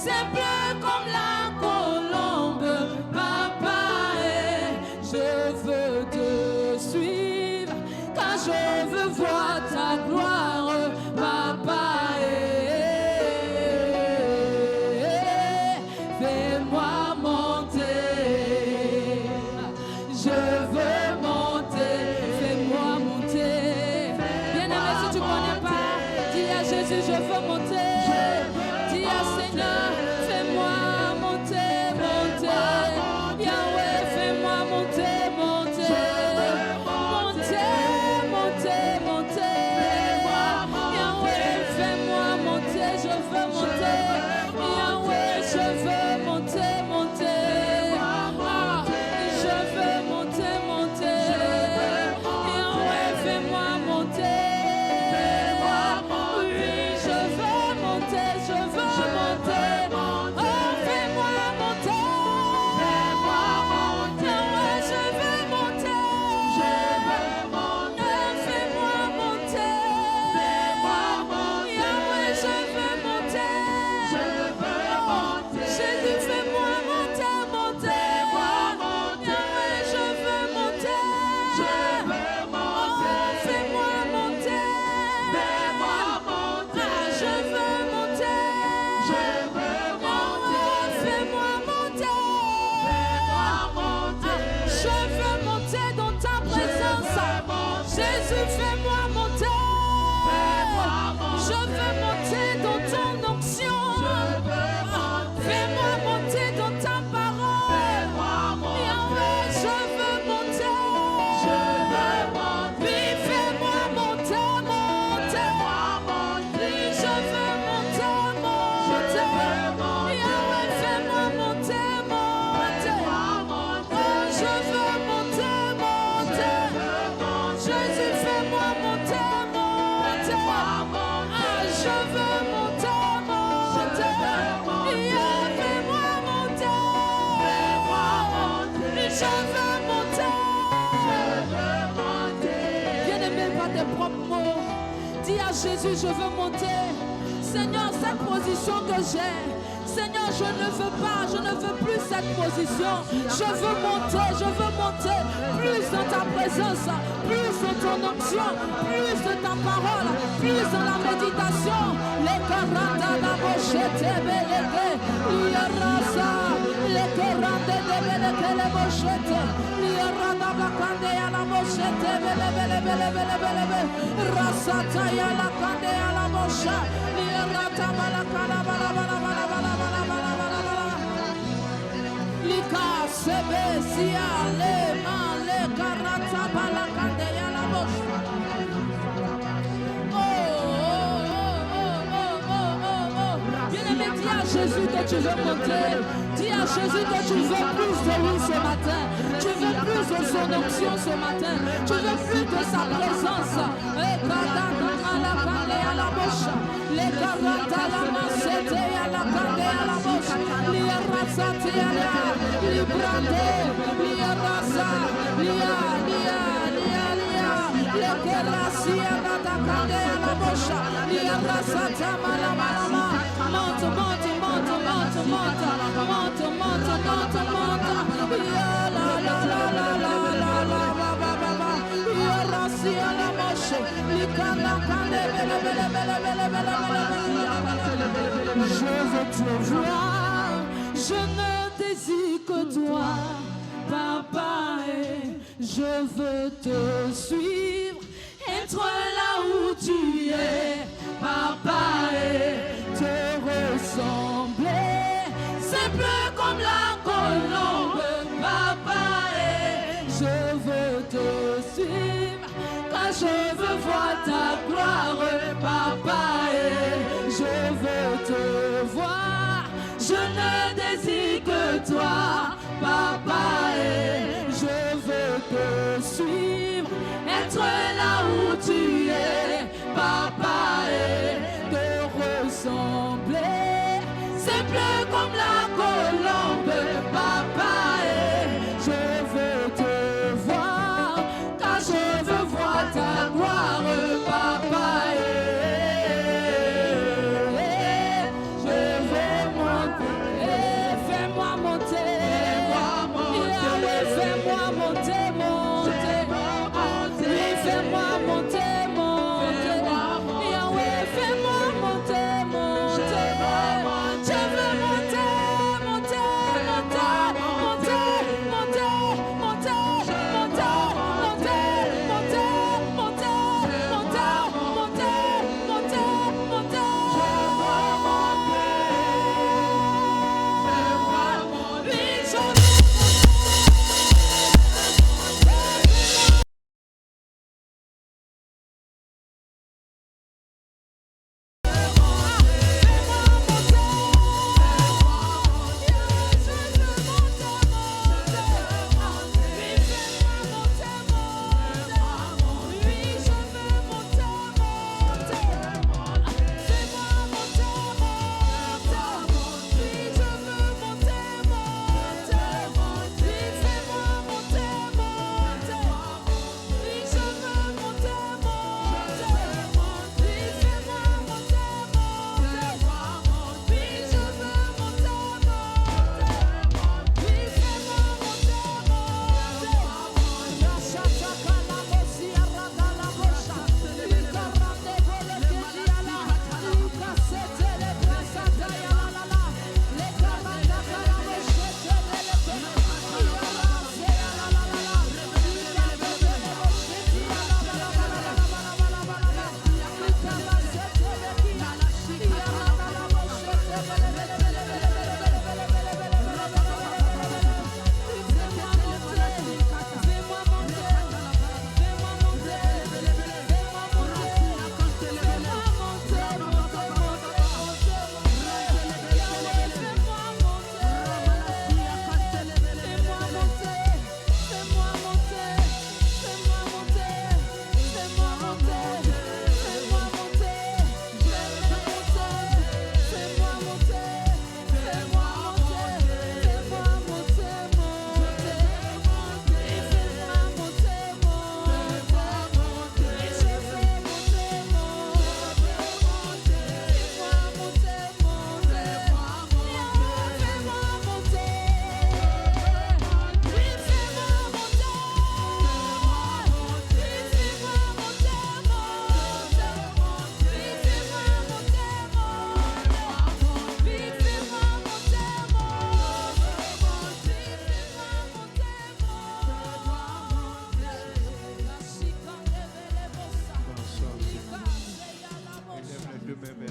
simple comme la colombe, papa, je veux te suivre, car je veux voir ta gloire, papa. Fais-moi monter, je veux monter, fais-moi monter. Bien-aimé, si tu ne connais pas, dis à Jésus, je veux monter. Dis à Seigneur, fais-moi monter, monter. Yahweh, fais-moi monter, monter. Monter, monter, monter. Yahweh, fais-moi monter, je veux monter. Yahweh, je veux monter, monter. Je veux monter, monter. Yahweh, fais-moi monter. Oui, je veux monter, je veux monter. Oh, fais-moi monter. Yahweh, je veux monter. Fais-moi monter. Yahweh, je veux monter. Jésus, fais-moi monter, monter. Yahweh, je veux monter. Oh, fais-moi monter. Je veux monter. Yahweh, fais-moi monter. Je veux monter dans ta présence. Jésus, fais-moi monter. Je veux monter dans ton onction. Fais-moi monter dans ta parole. Yahweh, je veux monter. Oui, fais-moi monter, monter. Oui, je veux monter, monter. Yahweh, fais-moi monter, monter. Oh, je veux monter, monter. Jésus, fais-moi monter, monter. Ah, je veux monter, monter. Yeah, fais-moi monter. Je veux monter. Bien-aimé, par tes propres mots, dis à Jésus, je veux monter. Seigneur, cette position que j'ai, Seigneur, je ne veux plus cette position. Je veux monter, plus dans ta présence, plus dans ton onction, plus de ta parole, plus dans la méditation. Les caranda la bochette beleke, les rasa, les caranda de beleke les bochette, les rada la cande à la bochette, bele, rasa taille la cande à la bochette, les rata bala. Lika sebe sia le male karata balakande ya la boche. Bien-aimé, dis à Jésus que tu veux monter. Dis à Jésus que tu veux plus de lui ce matin. Tu veux plus de son onction ce matin. Tu veux plus de sa présence. Les caranta la mancete à la cande à la boche. Les rasate à la librande. Les rasa. Lia. Les kerasi à la cande à la boche. Les rasate malama. Monte. Je veux te voir, je ne désire que toi, papa, et je veux te suivre, être là où tu es, papa, et te ressembler, simple comme la colombe, papa, et je veux te suivre, car je veux voir ta gloire, papa, et je veux te voir, je ne désire que toi, papa, et je veux te suivre, être là où tu es, papa, et te ressembler, simple comme la colombe, papa, et je veux te voir, car je veux voir ta gloire, papa, et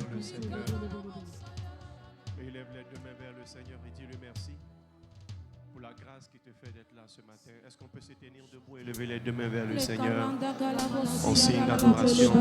vers le Seigneur. Élève les deux mains vers le Seigneur et dis-lui merci pour la grâce qui te fait d'être là ce matin. Est-ce qu'on peut se tenir debout et lever les deux mains vers le Seigneur en signe d'adoration?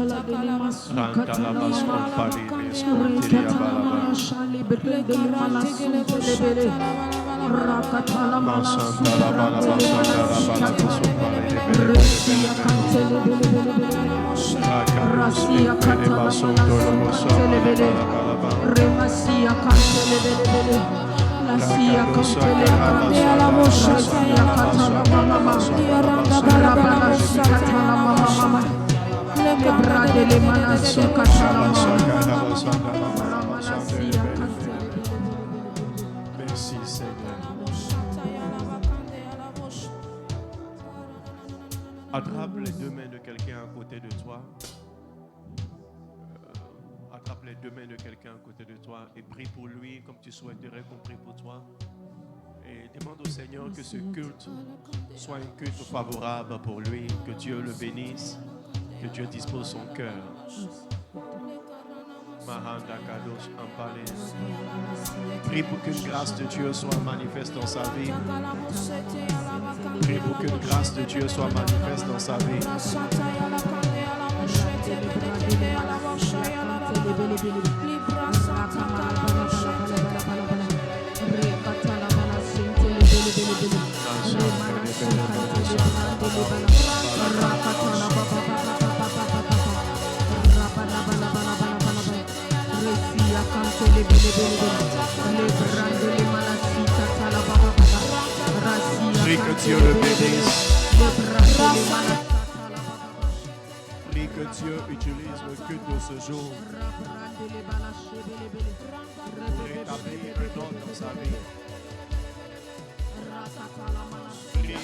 La sia cantele cante alla moscia sia catala mama sia randa bala bala moscia catala mama le brade le manascia catala mama Merci Seigneur. Attrape les deux mains de quelqu'un à côté de toi. Attrape les deux mains de quelqu'un à côté de toi et prie pour lui comme tu souhaiterais qu'on prie pour toi. Et demande au Seigneur que ce culte soit un culte favorable pour lui, que Dieu le bénisse, que Dieu dispose son cœur. Prie pour qu'une grâce de Dieu soit manifeste dans sa vie. Prie pour qu'une grâce de Dieu soit manifeste dans sa vie. Prie que Dieu le bénisse. Prie que Dieu utilise le culte de ce jour pour rétablir le nom dans sa vie. Prie.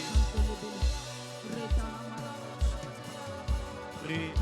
Prie.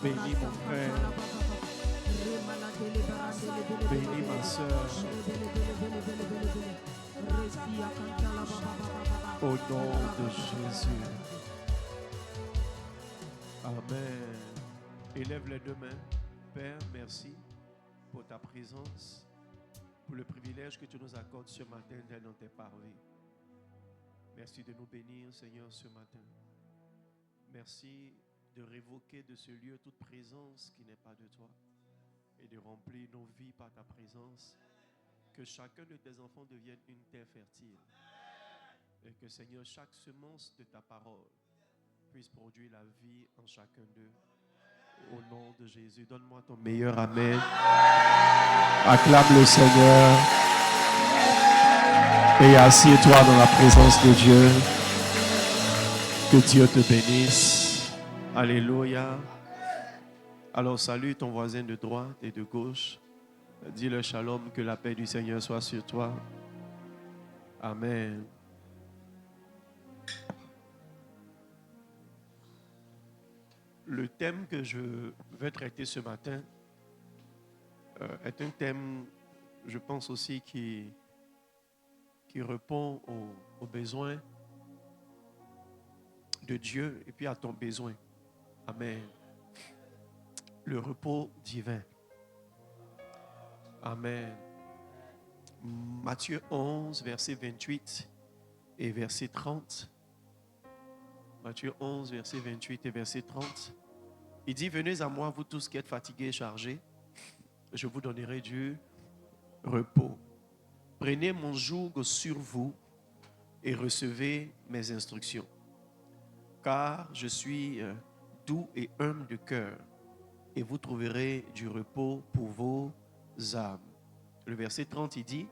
Bénis mon frère, bénis ma soeur, au nom de Jésus. Amen. Élève les deux mains. Père, merci pour ta présence, pour le privilège que tu nous accordes ce matin d'être dans tes parvis. Merci de nous bénir, Seigneur, ce matin. Merci de révoquer de ce lieu toute présence qui n'est pas de toi et de remplir nos vies par ta présence. Que chacun de tes enfants devienne une terre fertile. Et que, Seigneur, chaque semence de ta parole puisse produire la vie en chacun d'eux. Au nom de Jésus, donne-moi ton meilleur amen. Acclame le Seigneur. Et assieds-toi dans la présence de Dieu. Que Dieu te bénisse. Alléluia. Alors salue ton voisin de droite et de gauche. Dis-le shalom, que la paix du Seigneur soit sur toi. Amen. Le thème que je vais traiter ce matin est un thème, je pense aussi, qui répond aux besoins de Dieu et puis à ton besoin. Amen. Le repos divin. Amen. Matthieu 11, verset 28 et verset 30. Matthieu 11, verset 28 et verset 30. Il dit, venez à moi, vous tous qui êtes fatigués et chargés, je vous donnerai du repos. Prenez mon joug sur vous et recevez mes instructions. car je suis doux et humble de cœur, et vous trouverez du repos pour vos âmes. Le verset 30, il dit,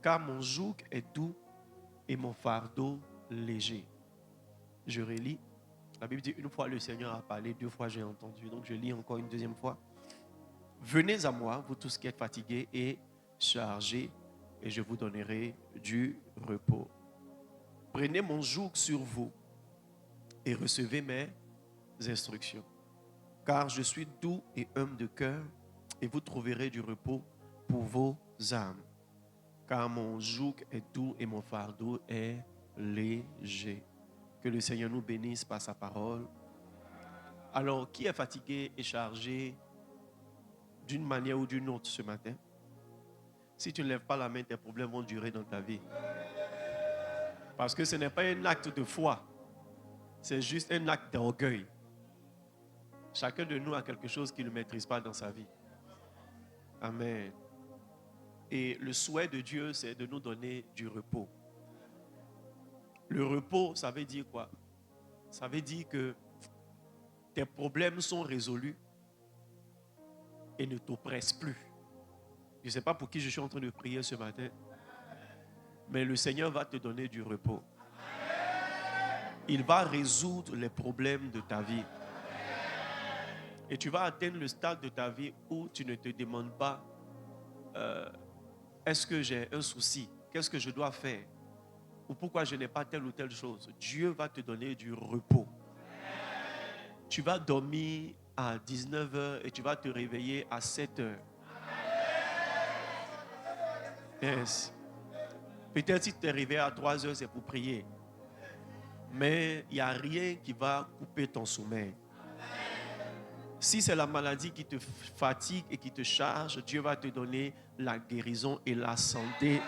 car mon joug est doux et mon fardeau léger. Je relis. La Bible dit, une fois le Seigneur a parlé, 2 fois j'ai entendu. Donc je lis encore une 2e fois. Venez à moi, vous tous qui êtes fatigués et chargés, et je vous donnerai du repos. Prenez mon joug sur vous et recevez mes instructions. Car je suis doux et humble de cœur, et vous trouverez du repos pour vos âmes. Car mon joug est doux et mon fardeau est léger. Que le Seigneur nous bénisse par sa parole. Alors, qui est fatigué et chargé d'une manière ou d'une autre ce matin? Si tu ne lèves pas la main, tes problèmes vont durer dans ta vie. Parce que ce n'est pas un acte de foi, c'est juste un acte d'orgueil. Chacun de nous a quelque chose qu'il ne maîtrise pas dans sa vie. Amen. Et le souhait de Dieu, c'est de nous donner du repos. Le repos, ça veut dire quoi? Ça veut dire que tes problèmes sont résolus et ne t'oppressent plus. Je ne sais pas pour qui je suis en train de prier ce matin, mais le Seigneur va te donner du repos. Il va résoudre les problèmes de ta vie. Et tu vas atteindre le stade de ta vie où tu ne te demandes pas est-ce que j'ai un souci? Qu'est-ce que je dois faire? Ou pourquoi je n'ai pas telle ou telle chose? Dieu va te donner du repos. Tu vas dormir à 19h et tu vas te réveiller à 7h. Yes. Peut-être si tu t'es réveillé à 3h, c'est pour prier. Mais il n'y a rien qui va couper ton sommeil. Si c'est la maladie qui te fatigue et qui te charge, Dieu va te donner la guérison et la santé.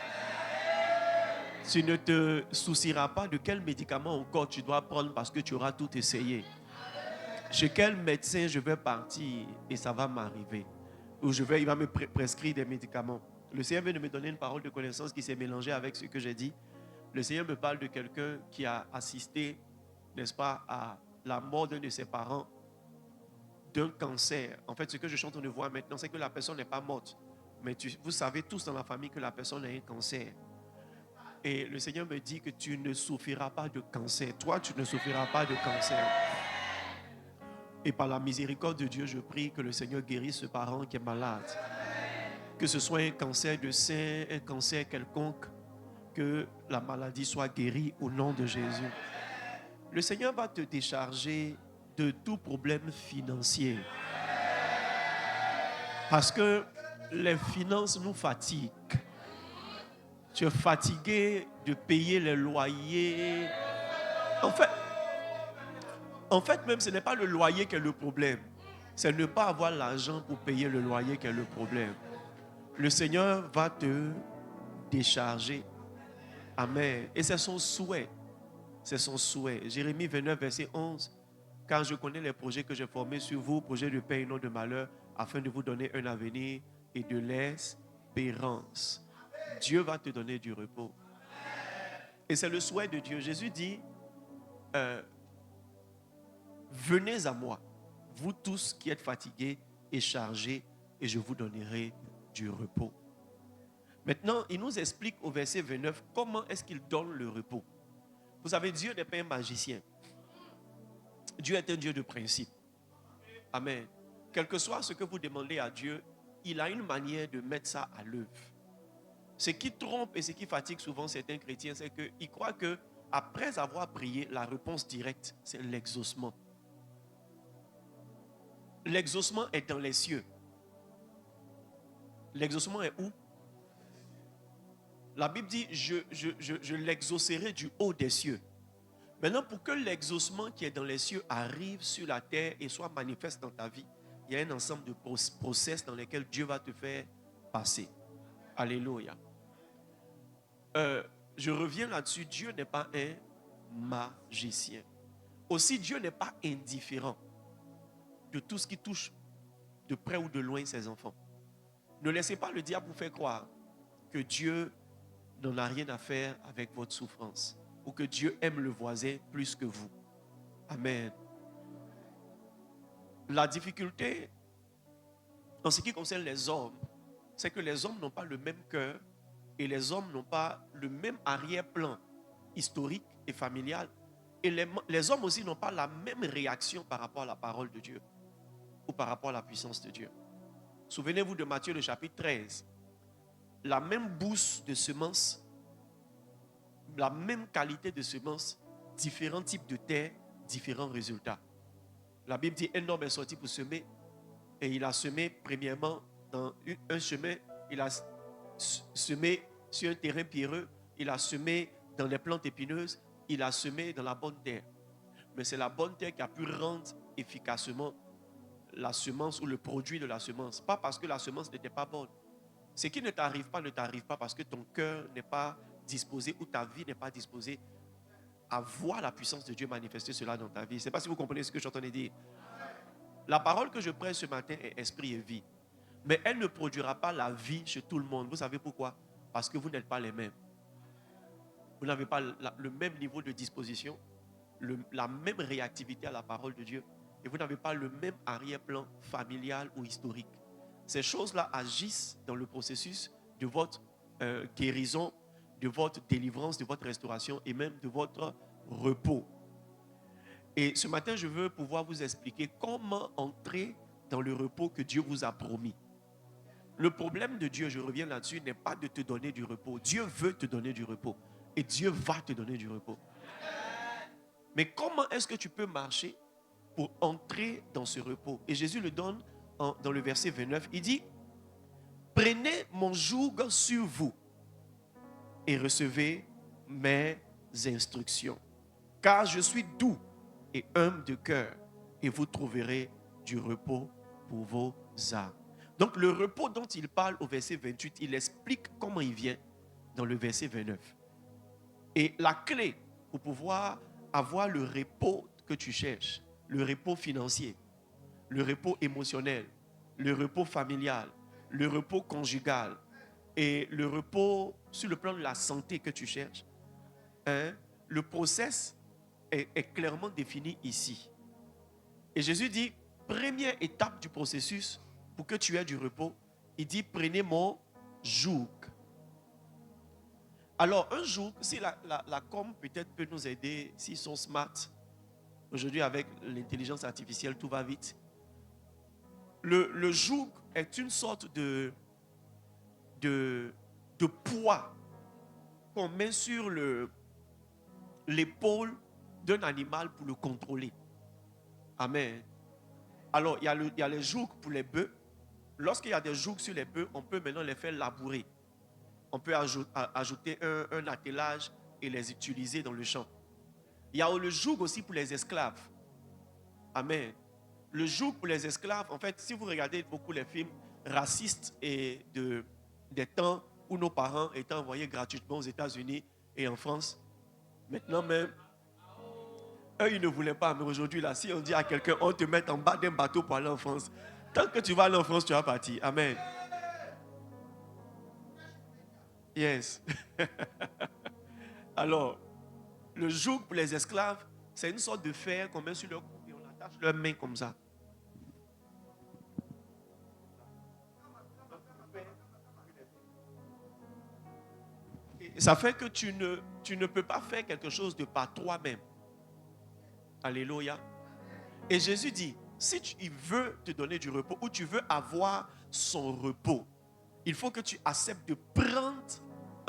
Tu ne te soucieras pas de quel médicament encore tu dois prendre parce que tu auras tout essayé. Chez quel médecin je vais partir et ça va m'arriver. Ou il va me prescrire des médicaments. Le Seigneur vient de me donner une parole de connaissance qui s'est mélangée avec ce que j'ai dit. Le Seigneur me parle de quelqu'un qui a assisté, n'est-ce pas, à la mort d'un de ses parents d'un cancer. En fait, ce que je suis en train de voir maintenant, c'est que la personne n'est pas morte. Mais vous savez tous dans la famille que la personne a un cancer. Et le Seigneur me dit que tu ne souffriras pas de cancer. Toi, tu ne souffriras pas de cancer. Et par la miséricorde de Dieu, je prie que le Seigneur guérisse ce parent qui est malade. Que ce soit un cancer de sein, un cancer quelconque, que la maladie soit guérie au nom de Jésus. Le Seigneur va te décharger de tout problème financier. Parce que les finances nous fatiguent. Tu es fatigué de payer les loyers. En fait, même ce n'est pas le loyer qui est le problème. C'est ne pas avoir l'argent pour payer le loyer qui est le problème. Le Seigneur va te décharger. Amen. Et c'est son souhait. C'est son souhait. Jérémie 29, verset 11. Car je connais les projets que j'ai formés sur vous, projets de paix et non de malheur, afin de vous donner un avenir et de l'espérance. Dieu va te donner du repos. Et c'est le souhait de Dieu. Jésus dit, venez à moi, vous tous qui êtes fatigués et chargés, et je vous donnerai du repos. Maintenant, il nous explique au verset 29 comment est-ce qu'il donne le repos. Vous savez, Dieu n'est pas un magicien. Dieu est un Dieu de principe. Amen. Quel que soit ce que vous demandez à Dieu, il a une manière de mettre ça à l'œuvre. Ce qui trompe et ce qui fatigue souvent certains chrétiens, c'est qu'ils croient qu'après avoir prié, la réponse directe, c'est l'exaucement. L'exaucement est dans les cieux. L'exaucement est où? La Bible dit, je l'exaucerai du haut des cieux. Maintenant, pour que l'exaucement qui est dans les cieux arrive sur la terre et soit manifeste dans ta vie, il y a un ensemble de process dans lesquels Dieu va te faire passer. Alléluia. Je reviens là-dessus. Dieu n'est pas un magicien. Aussi, Dieu n'est pas indifférent de tout ce qui touche de près ou de loin ses enfants. Ne laissez pas le diable vous faire croire que Dieu n'en a rien à faire avec votre souffrance ou que Dieu aime le voisin plus que vous. Amen. La difficulté en ce qui concerne les hommes, c'est que les hommes n'ont pas le même cœur et les hommes n'ont pas le même arrière-plan historique et familial. Et les hommes aussi n'ont pas la même réaction par rapport à la parole de Dieu ou par rapport à la puissance de Dieu. Souvenez-vous de Matthieu le chapitre 13. La même bourse de semences, la même qualité de semences, différents types de terre, différents résultats. La Bible dit un homme est sorti pour semer et il a semé premièrement dans un chemin, il a semé sur un terrain pierreux, il a semé dans les plantes épineuses, il a semé dans la bonne terre. Mais c'est la bonne terre qui a pu rendre efficacement la semence ou le produit de la semence. Pas parce que la semence n'était pas bonne. Ce qui ne t'arrive pas parce que ton cœur n'est pas disposé ou ta vie n'est pas disposée à voir la puissance de Dieu manifester cela dans ta vie. Je ne sais pas si vous comprenez ce que je suis en train de dire. La parole que je prêche ce matin est esprit et vie. Mais elle ne produira pas la vie chez tout le monde. Vous savez pourquoi? Parce que vous n'êtes pas les mêmes. Vous n'avez pas le même niveau de disposition, la même réactivité à la parole de Dieu. Et vous n'avez pas le même arrière-plan familial ou historique. Ces choses-là agissent dans le processus de votre guérison, de votre délivrance, de votre restauration et même de votre repos. Et ce matin, je veux pouvoir vous expliquer comment entrer dans le repos que Dieu vous a promis. Le problème de Dieu, je reviens là-dessus, n'est pas de te donner du repos. Dieu veut te donner du repos. Et Dieu va te donner du repos. Mais comment est-ce que tu peux marcher pour entrer dans ce repos? Et Jésus le donne dans le verset 29. Il dit, prenez mon joug sur vous et recevez mes instructions. Car je suis doux et humble de cœur et vous trouverez du repos pour vos âmes. Donc le repos dont il parle au verset 28, il explique comment il vient dans le verset 29. Et la clé pour pouvoir avoir le repos que tu cherches, le repos financier, le repos émotionnel, le repos familial, le repos conjugal et le repos sur le plan de la santé que tu cherches, le process est clairement défini ici. Et Jésus dit, première étape du processus pour que tu aies du repos, il dit, prenez mon joug. Alors, un joug, si la com peut-être peut nous aider, s'ils sont smart, aujourd'hui avec l'intelligence artificielle, tout va vite. Le joug est une sorte de poids qu'on met sur l'épaule d'un animal pour le contrôler. Amen. Alors, il y a les jougs pour les bœufs. Lorsqu'il y a des jougs sur les bœufs, on peut maintenant les faire labourer. On peut ajouter un attelage et les utiliser dans le champ. Il y a le joug aussi pour les esclaves. Amen. Le joug pour les esclaves, en fait, si vous regardez beaucoup les films racistes et des temps où nos parents étaient envoyés gratuitement aux États-Unis et en France, maintenant même, eux, ils ne voulaient pas. Mais aujourd'hui, là, si on dit à quelqu'un, on te met en bas d'un bateau pour aller en France, tant que tu vas aller en France, tu vas partir. Amen. Yes. Alors, le joug pour les esclaves, c'est une sorte de fer qu'on met sur leur cou et on attache leurs mains comme ça. Et ça fait que tu ne peux pas faire quelque chose de par toi-même. Alléluia. Et Jésus dit, si il veut te donner du repos ou tu veux avoir son repos, il faut que tu acceptes de prendre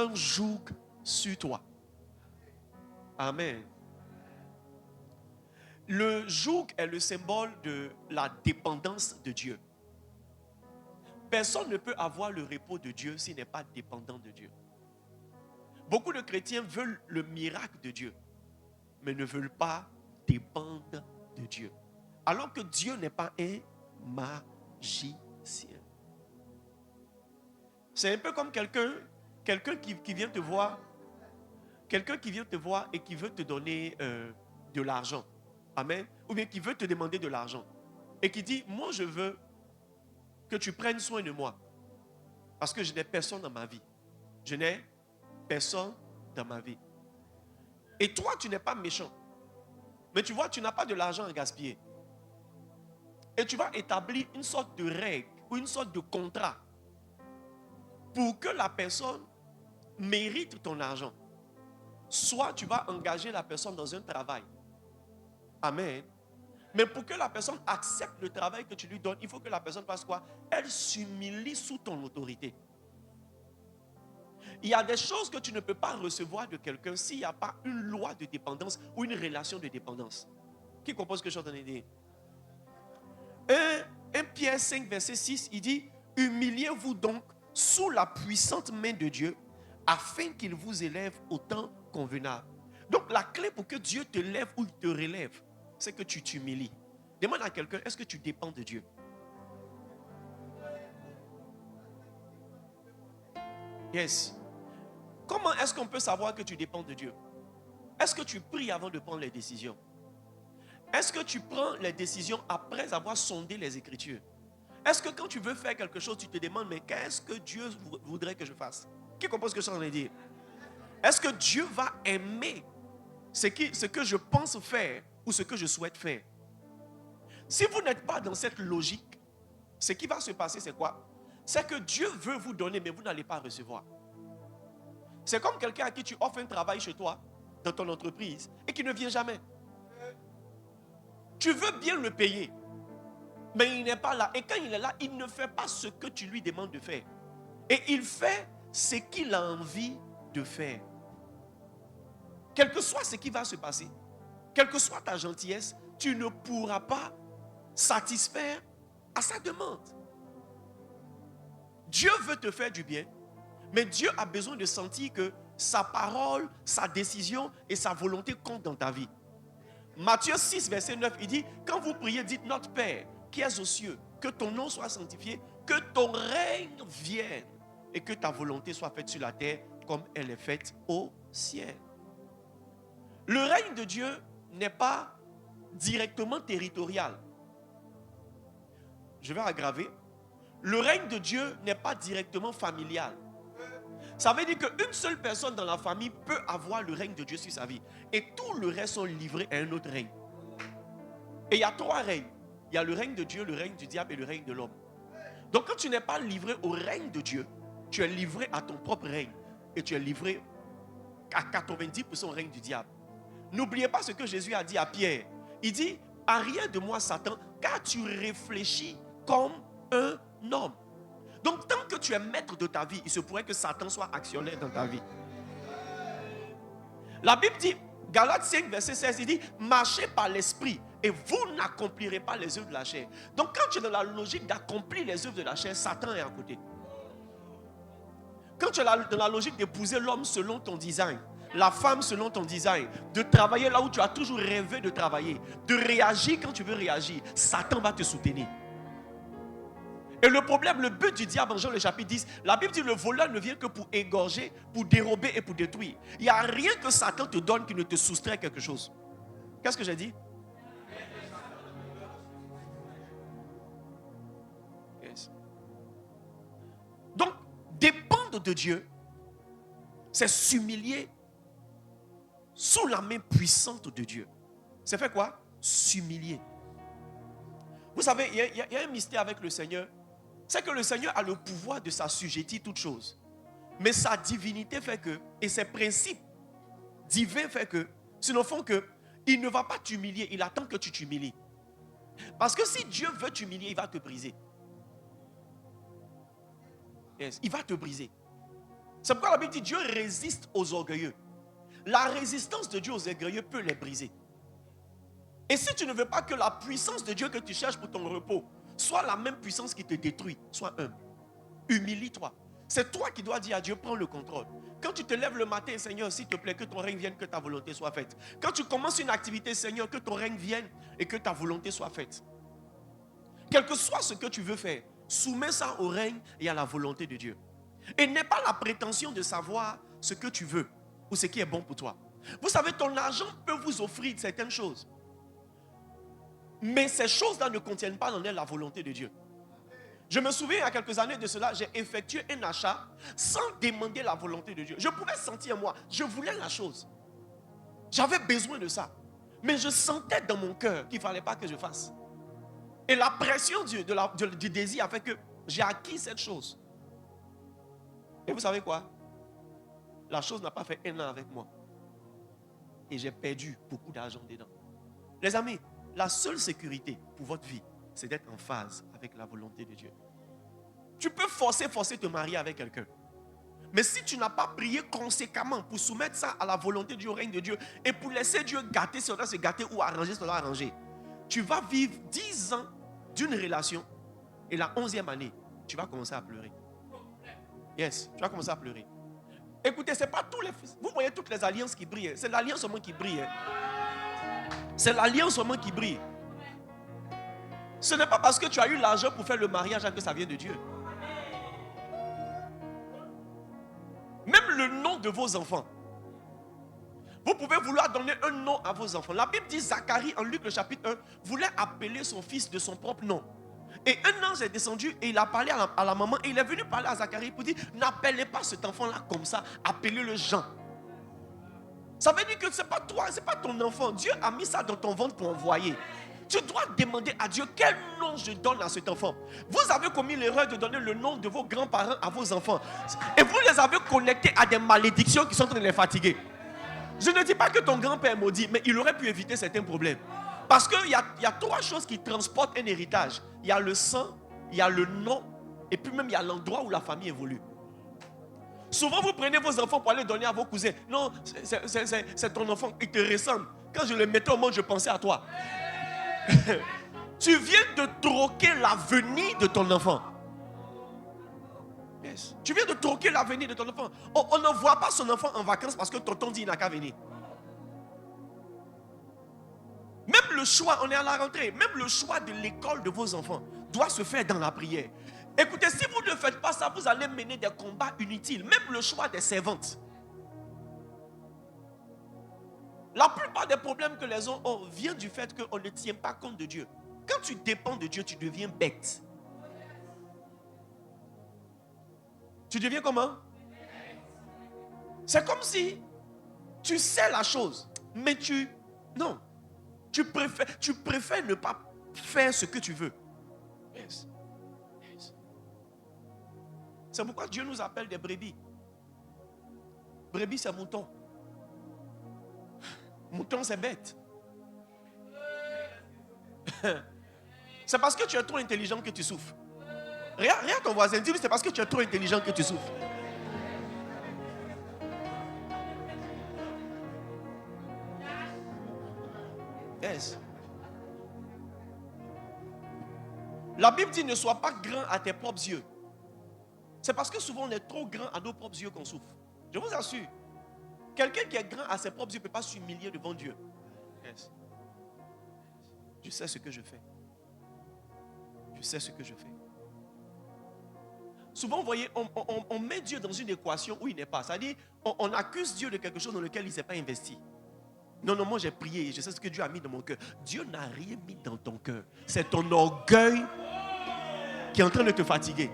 un joug sur toi. Amen. Le joug est le symbole de la dépendance de Dieu. Personne ne peut avoir le repos de Dieu s'il n'est pas dépendant de Dieu. Beaucoup de chrétiens veulent le miracle de Dieu, mais ne veulent pas dépendre de Dieu. Alors que Dieu n'est pas un magicien. C'est un peu comme quelqu'un qui vient te voir, quelqu'un qui vient te voir et qui veut te donner de l'argent. Amen. Ou bien qui veut te demander de l'argent. Et qui dit, moi je veux que tu prennes soin de moi. Parce que je n'ai personne dans ma vie. Je n'ai personne dans ma vie. Et toi, tu n'es pas méchant. Mais tu vois, tu n'as pas de l'argent à gaspiller. Et tu vas établir une sorte de règle ou une sorte de contrat pour que la personne mérite ton argent. Soit tu vas engager la personne dans un travail. Amen. Mais pour que la personne accepte le travail que tu lui donnes, il faut que la personne fasse quoi? Elle s'humilie sous ton autorité. Il y a des choses que tu ne peux pas recevoir de quelqu'un s'il n'y a pas une loi de dépendance ou une relation de dépendance. Qui comprend ce que je suis en train de dire? 1 Pierre 5, verset 6, il dit: humiliez-vous donc sous la puissante main de Dieu, afin qu'il vous élève au temps convenable. Donc la clé pour que Dieu te lève ou te relève, c'est que tu t'humilies. Demande à quelqu'un, est-ce que tu dépends de Dieu? Yes. Comment est-ce qu'on peut savoir que tu dépends de Dieu? Est-ce que tu pries avant de prendre les décisions? Est-ce que tu prends les décisions après avoir sondé les Écritures? Est-ce que quand tu veux faire quelque chose, tu te demandes, mais qu'est-ce que Dieu voudrait que je fasse? Qui comprend ce que je suis en train de dire? Est-ce que Dieu va aimer ce que je pense faire ou ce que je souhaite faire? Si vous n'êtes pas dans cette logique, ce qui va se passer, c'est quoi? C'est que Dieu veut vous donner, mais vous n'allez pas recevoir. C'est comme quelqu'un à qui tu offres un travail chez toi, dans ton entreprise, et qui ne vient jamais. Tu veux bien le payer, mais il n'est pas là. Et quand il est là, il ne fait pas ce que tu lui demandes de faire. Et il fait ce qu'il a envie de faire. Quel que soit ce qui va se passer, quelle que soit ta gentillesse, tu ne pourras pas satisfaire à sa demande. Dieu veut te faire du bien, mais Dieu a besoin de sentir que sa parole, sa décision et sa volonté comptent dans ta vie. Matthieu 6, verset 9, il dit: quand vous priez, dites: notre Père qui es aux cieux, que ton nom soit sanctifié, que ton règne vienne et que ta volonté soit faite sur la terre comme elle est faite au ciel. Le règne de Dieu n'est pas directement territorial. Je vais aggraver. Le règne de Dieu n'est pas directement familial. Ça veut dire qu'une seule personne dans la famille peut avoir le règne de Dieu sur sa vie. Et tout le reste sont livrés à un autre règne. Et il y a 3 règnes. Il y a le règne de Dieu, le règne du diable et le règne de l'homme. Donc quand tu n'es pas livré au règne de Dieu, tu es livré à ton propre règne. Et tu es livré à 90% au règne du diable. N'oubliez pas ce que Jésus a dit à Pierre. Il dit: à rien de moi, Satan, car tu réfléchis comme un homme. Donc tant que tu es maître de ta vie, il se pourrait que Satan soit actionnaire dans ta vie. La Bible dit, Galates 5, verset 16, il dit: marchez par l'esprit et vous n'accomplirez pas les œuvres de la chair. Donc quand tu es dans la logique d'accomplir les œuvres de la chair, Satan est à côté. Quand tu es dans la logique d'épouser l'homme selon ton design, la femme selon ton design, de travailler là où tu as toujours rêvé de travailler, de réagir quand tu veux réagir, Satan va te soutenir. Et le problème, le but du diable en Jean le chapitre 10, la Bible dit: le voleur ne vient que pour égorger, pour dérober et pour détruire. Il n'y a rien que Satan te donne qui ne te soustrait quelque chose. Qu'est-ce que j'ai dit? Yes. Donc, dépendre de Dieu, c'est s'humilier sous la main puissante de Dieu. C'est fait quoi? S'humilier. Vous savez, il y a un mystère avec le Seigneur. C'est que le Seigneur a le pouvoir de s'assujettir toutes choses. Mais sa divinité fait que, et ses principes divins fait que, sinon font que, il ne va pas t'humilier, il attend que tu t'humilies. Parce que si Dieu veut t'humilier, il va te briser. Yes, il va te briser. C'est pourquoi la Bible dit: Dieu résiste aux orgueilleux. La résistance de Dieu aux orgueilleux peut les briser. Et si tu ne veux pas que la puissance de Dieu que tu cherches pour ton repos soit la même puissance qui te détruit, sois humble. Humilie-toi. C'est toi qui dois dire à Dieu: prends le contrôle. Quand tu te lèves le matin, Seigneur, s'il te plaît, que ton règne vienne, que ta volonté soit faite. Quand tu commences une activité, Seigneur, que ton règne vienne et que ta volonté soit faite. Quel que soit ce que tu veux faire, soumets ça au règne et à la volonté de Dieu. Et n'aie pas la prétention de savoir ce que tu veux ou ce qui est bon pour toi. Vous savez, ton argent peut vous offrir certaines choses. Mais ces choses-là ne contiennent pas en elles la volonté de Dieu. Je me souviens, il y a quelques années de cela, j'ai effectué un achat sans demander la volonté de Dieu. Je pouvais sentir moi, je voulais la chose. J'avais besoin de ça. Mais je sentais dans mon cœur qu'il ne fallait pas que je fasse. Et la pression du désir a fait que j'ai acquis cette chose. Et vous savez quoi? La chose n'a pas fait 1 an avec moi. Et j'ai perdu beaucoup d'argent dedans. Les amis, la seule sécurité pour votre vie, c'est d'être en phase avec la volonté de Dieu. Tu peux forcer te marier avec quelqu'un. Mais si tu n'as pas prié conséquemment pour soumettre ça à la volonté du règne de Dieu et pour laisser Dieu gâter ce qu'on doit se gâter ou arranger ce qu'on doit arranger, tu vas vivre 10 ans d'une relation et la 11e année, tu vas commencer à pleurer. Yes, tu vas commencer à pleurer. Écoutez, c'est pas tous les... Vous voyez toutes les alliances qui brillent. C'est l'alliance seulement qui brille. C'est l'alliance seulement qui brille. Ce n'est pas parce que tu as eu l'argent pour faire le mariage que ça vient de Dieu. Même le nom de vos enfants. Vous pouvez vouloir donner un nom à vos enfants. La Bible dit Zacharie en Luc le chapitre 1 voulait appeler son fils de son propre nom. Et un ange est descendu et il a parlé à la maman et il est venu parler à Zacharie pour dire n'appelez pas cet enfant-là comme ça, appelez-le Jean. Ça veut dire que ce n'est pas toi, ce n'est pas ton enfant. Dieu a mis ça dans ton ventre pour envoyer. Tu dois demander à Dieu quel nom je donne à cet enfant. Vous avez commis l'erreur de donner le nom de vos grands-parents à vos enfants. Et vous les avez connectés à des malédictions qui sont en train de les fatiguer. Je ne dis pas que ton grand-père est maudit, mais il aurait pu éviter certains problèmes. Parce qu'il y a 3 choses qui transportent un héritage. Il y a le sang, il y a le nom, et puis même il y a l'endroit où la famille évolue. Souvent vous prenez vos enfants pour aller donner à vos cousins. Non, c'est ton enfant, il te ressemble. Quand je le mettais au monde, je pensais à toi. Tu viens de troquer l'avenir de ton enfant. Yes. Tu viens de troquer l'avenir de ton enfant. On n'envoie pas son enfant en vacances parce que tonton dit il n'a qu'à venir. Même le choix, on est à la rentrée, même le choix de l'école de vos enfants doit se faire dans la prière. Écoutez, si vous ne faites pas ça, vous allez mener des combats inutiles. Même le choix des servantes. La plupart des problèmes que les gens ont vient du fait qu'on ne tient pas compte de Dieu. Quand tu dépends de Dieu, tu deviens bête. Tu deviens comment? C'est comme si tu sais la chose, mais non. Tu préfères ne pas faire ce que tu veux. Yes. Yes. C'est pourquoi Dieu nous appelle des brebis. Brebis, c'est mouton. Mouton, c'est bête. C'est parce que tu es trop intelligent que tu souffres. Regarde ton voisin, dis-lui, c'est parce que tu es trop intelligent que tu souffres. Yes. La Bible dit ne sois pas grand à tes propres yeux. C'est parce que souvent on est trop grand à nos propres yeux qu'on souffre. Je vous assure. Quelqu'un qui est grand à ses propres yeux ne peut pas s'humilier devant Dieu. Yes. Je sais ce que je fais. Je sais ce que je fais. Souvent, vous voyez, on met Dieu dans une équation où il n'est pas. C'est-à-dire, on accuse Dieu de quelque chose dans lequel il ne s'est pas investi. Non, moi j'ai prié, je sais ce que Dieu a mis dans mon cœur. Dieu n'a rien mis dans ton cœur. C'est ton orgueil qui est en train de te fatiguer.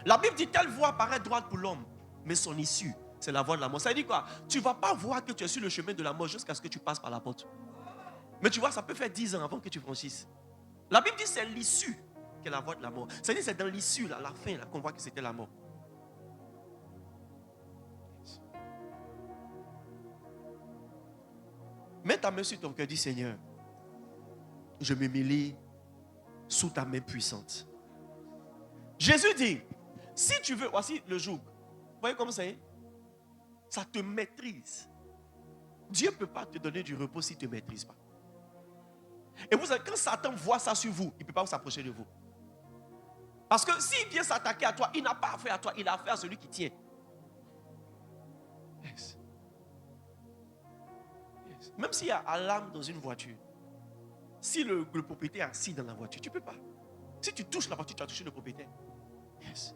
La Bible dit, telle voie paraît droite pour l'homme, mais son issue, c'est la voie de la mort. Ça veut dire quoi? Tu ne vas pas voir que tu es sur le chemin de la mort jusqu'à ce que tu passes par la porte. Mais tu vois, ça peut faire 10 ans avant que tu franchisses. La Bible dit, c'est l'issue qui est la voie de la mort. C'est-à-dire, c'est dans l'issue, là, la fin, là, qu'on voit que c'était la mort. Mets ta main sur ton cœur, dis Seigneur, je m'humilie sous ta main puissante. Jésus dit, si tu veux, voici le joug. Vous voyez comment c'est? Ça te maîtrise. Dieu ne peut pas te donner du repos s'il ne te maîtrise pas. Et vous savez, quand Satan voit ça sur vous, il ne peut pas s'approcher de vous. Parce que s'il vient s'attaquer à toi, il n'a pas affaire à toi, il a affaire à celui qui tient. Yes. Yes. Même s'il y a alarme dans une voiture, si le propriétaire est assis dans la voiture, tu ne peux pas. Si tu touches la voiture, tu as touché le propriétaire. Yes.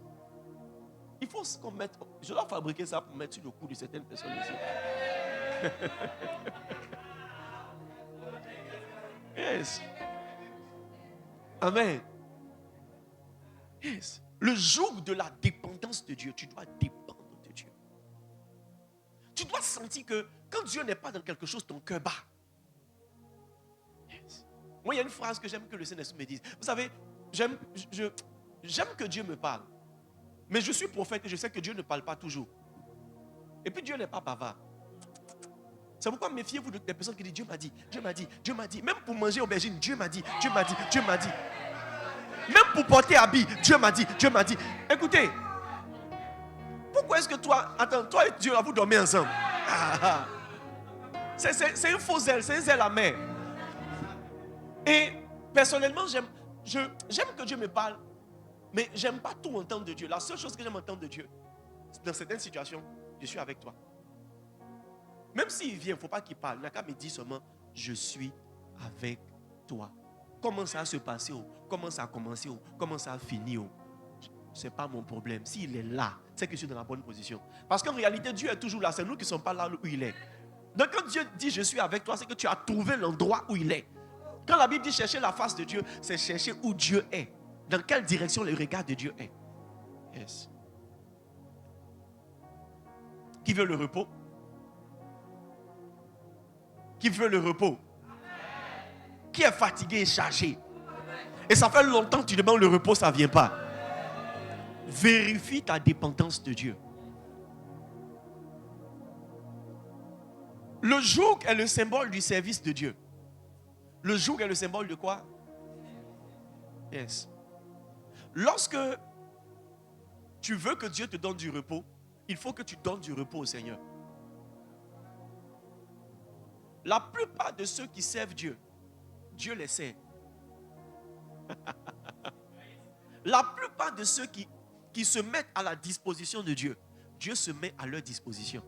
Il faut qu'on mette. Je dois fabriquer ça pour mettre sur le cou de certaines personnes ici. Yes. Amen. Yes. Le joug de la dépendance de Dieu, tu dois dépendre de Dieu. Tu dois sentir que Quand Dieu n'est pas dans quelque chose, ton cœur bat. Yes. Moi, il y a une phrase que j'aime que le Seigneur me dise. Vous savez, j'aime que Dieu me parle. Mais je suis prophète et je sais que Dieu ne parle pas toujours. Et puis Dieu n'est pas bavard. C'est pourquoi méfiez-vous des personnes qui disent Dieu m'a dit, Dieu m'a dit, Dieu m'a dit. Même pour manger aubergine, Dieu m'a dit, Dieu m'a dit, Dieu m'a dit. Même pour porter habit, Dieu m'a dit, Dieu m'a dit. Écoutez, pourquoi est-ce que toi et Dieu, vous dormez ensemble? C'est une fausse zèle, c'est une zèle amère. Et personnellement, j'aime que Dieu me parle, mais j'aime pas tout entendre de Dieu. La seule chose que j'aime entendre de Dieu, dans certaines situations, je suis avec toi. Même s'il vient, il ne faut pas qu'il parle. Il n'a qu'à me dire seulement, je suis avec toi. Comment ça a se passé? Comment ça a commencé? Comment ça a fini? Ce n'est pas mon problème. S'il est là, c'est que je suis dans la bonne position. Parce qu'en réalité, Dieu est toujours là. C'est nous qui ne sommes pas là où il est. Donc quand Dieu dit, je suis avec toi, c'est que tu as trouvé l'endroit où il est. Quand la Bible dit chercher la face de Dieu, c'est chercher où Dieu est. Dans quelle direction le regard de Dieu est. Yes. Qui veut le repos? Qui veut le repos? Qui est fatigué et chargé? Et ça fait longtemps que tu demandes le repos, ça ne vient pas. Vérifie ta dépendance de Dieu. Le joug est le symbole du service de Dieu. Le joug est le symbole de quoi? Yes. Lorsque tu veux que Dieu te donne du repos, il faut que tu donnes du repos au Seigneur. La plupart de ceux qui servent Dieu, Dieu les sert. La plupart de ceux qui se mettent à la disposition de Dieu, Dieu se met à leur disposition.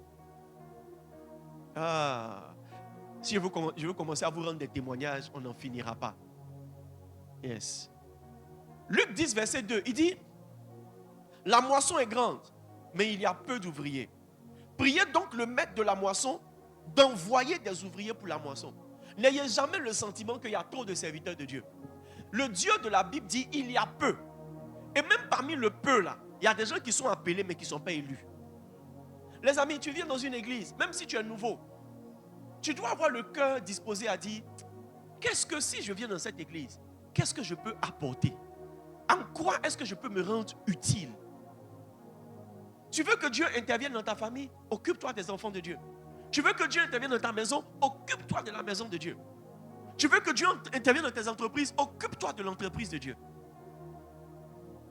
Si je veux commencer à vous rendre des témoignages, on n'en finira pas. Yes. Luc 10, verset 2, il dit, la moisson est grande, mais il y a peu d'ouvriers. Priez donc le maître de la moisson d'envoyer des ouvriers pour la moisson. N'ayez jamais le sentiment qu'il y a trop de serviteurs de Dieu. Le Dieu de la Bible dit il y a peu. Et même parmi le peu là, il y a des gens qui sont appelés mais qui ne sont pas élus. Les amis, tu viens dans une église, même si tu es nouveau, tu dois avoir le cœur disposé à dire, qu'est-ce que si je viens dans cette église, qu'est-ce que je peux apporter? En quoi est-ce que je peux me rendre utile? Tu veux que Dieu intervienne dans ta famille? Occupe-toi des enfants de Dieu. Tu veux que Dieu intervienne dans ta maison? Occupe-toi de la maison de Dieu. Tu veux que Dieu intervienne dans tes entreprises? Occupe-toi de l'entreprise de Dieu.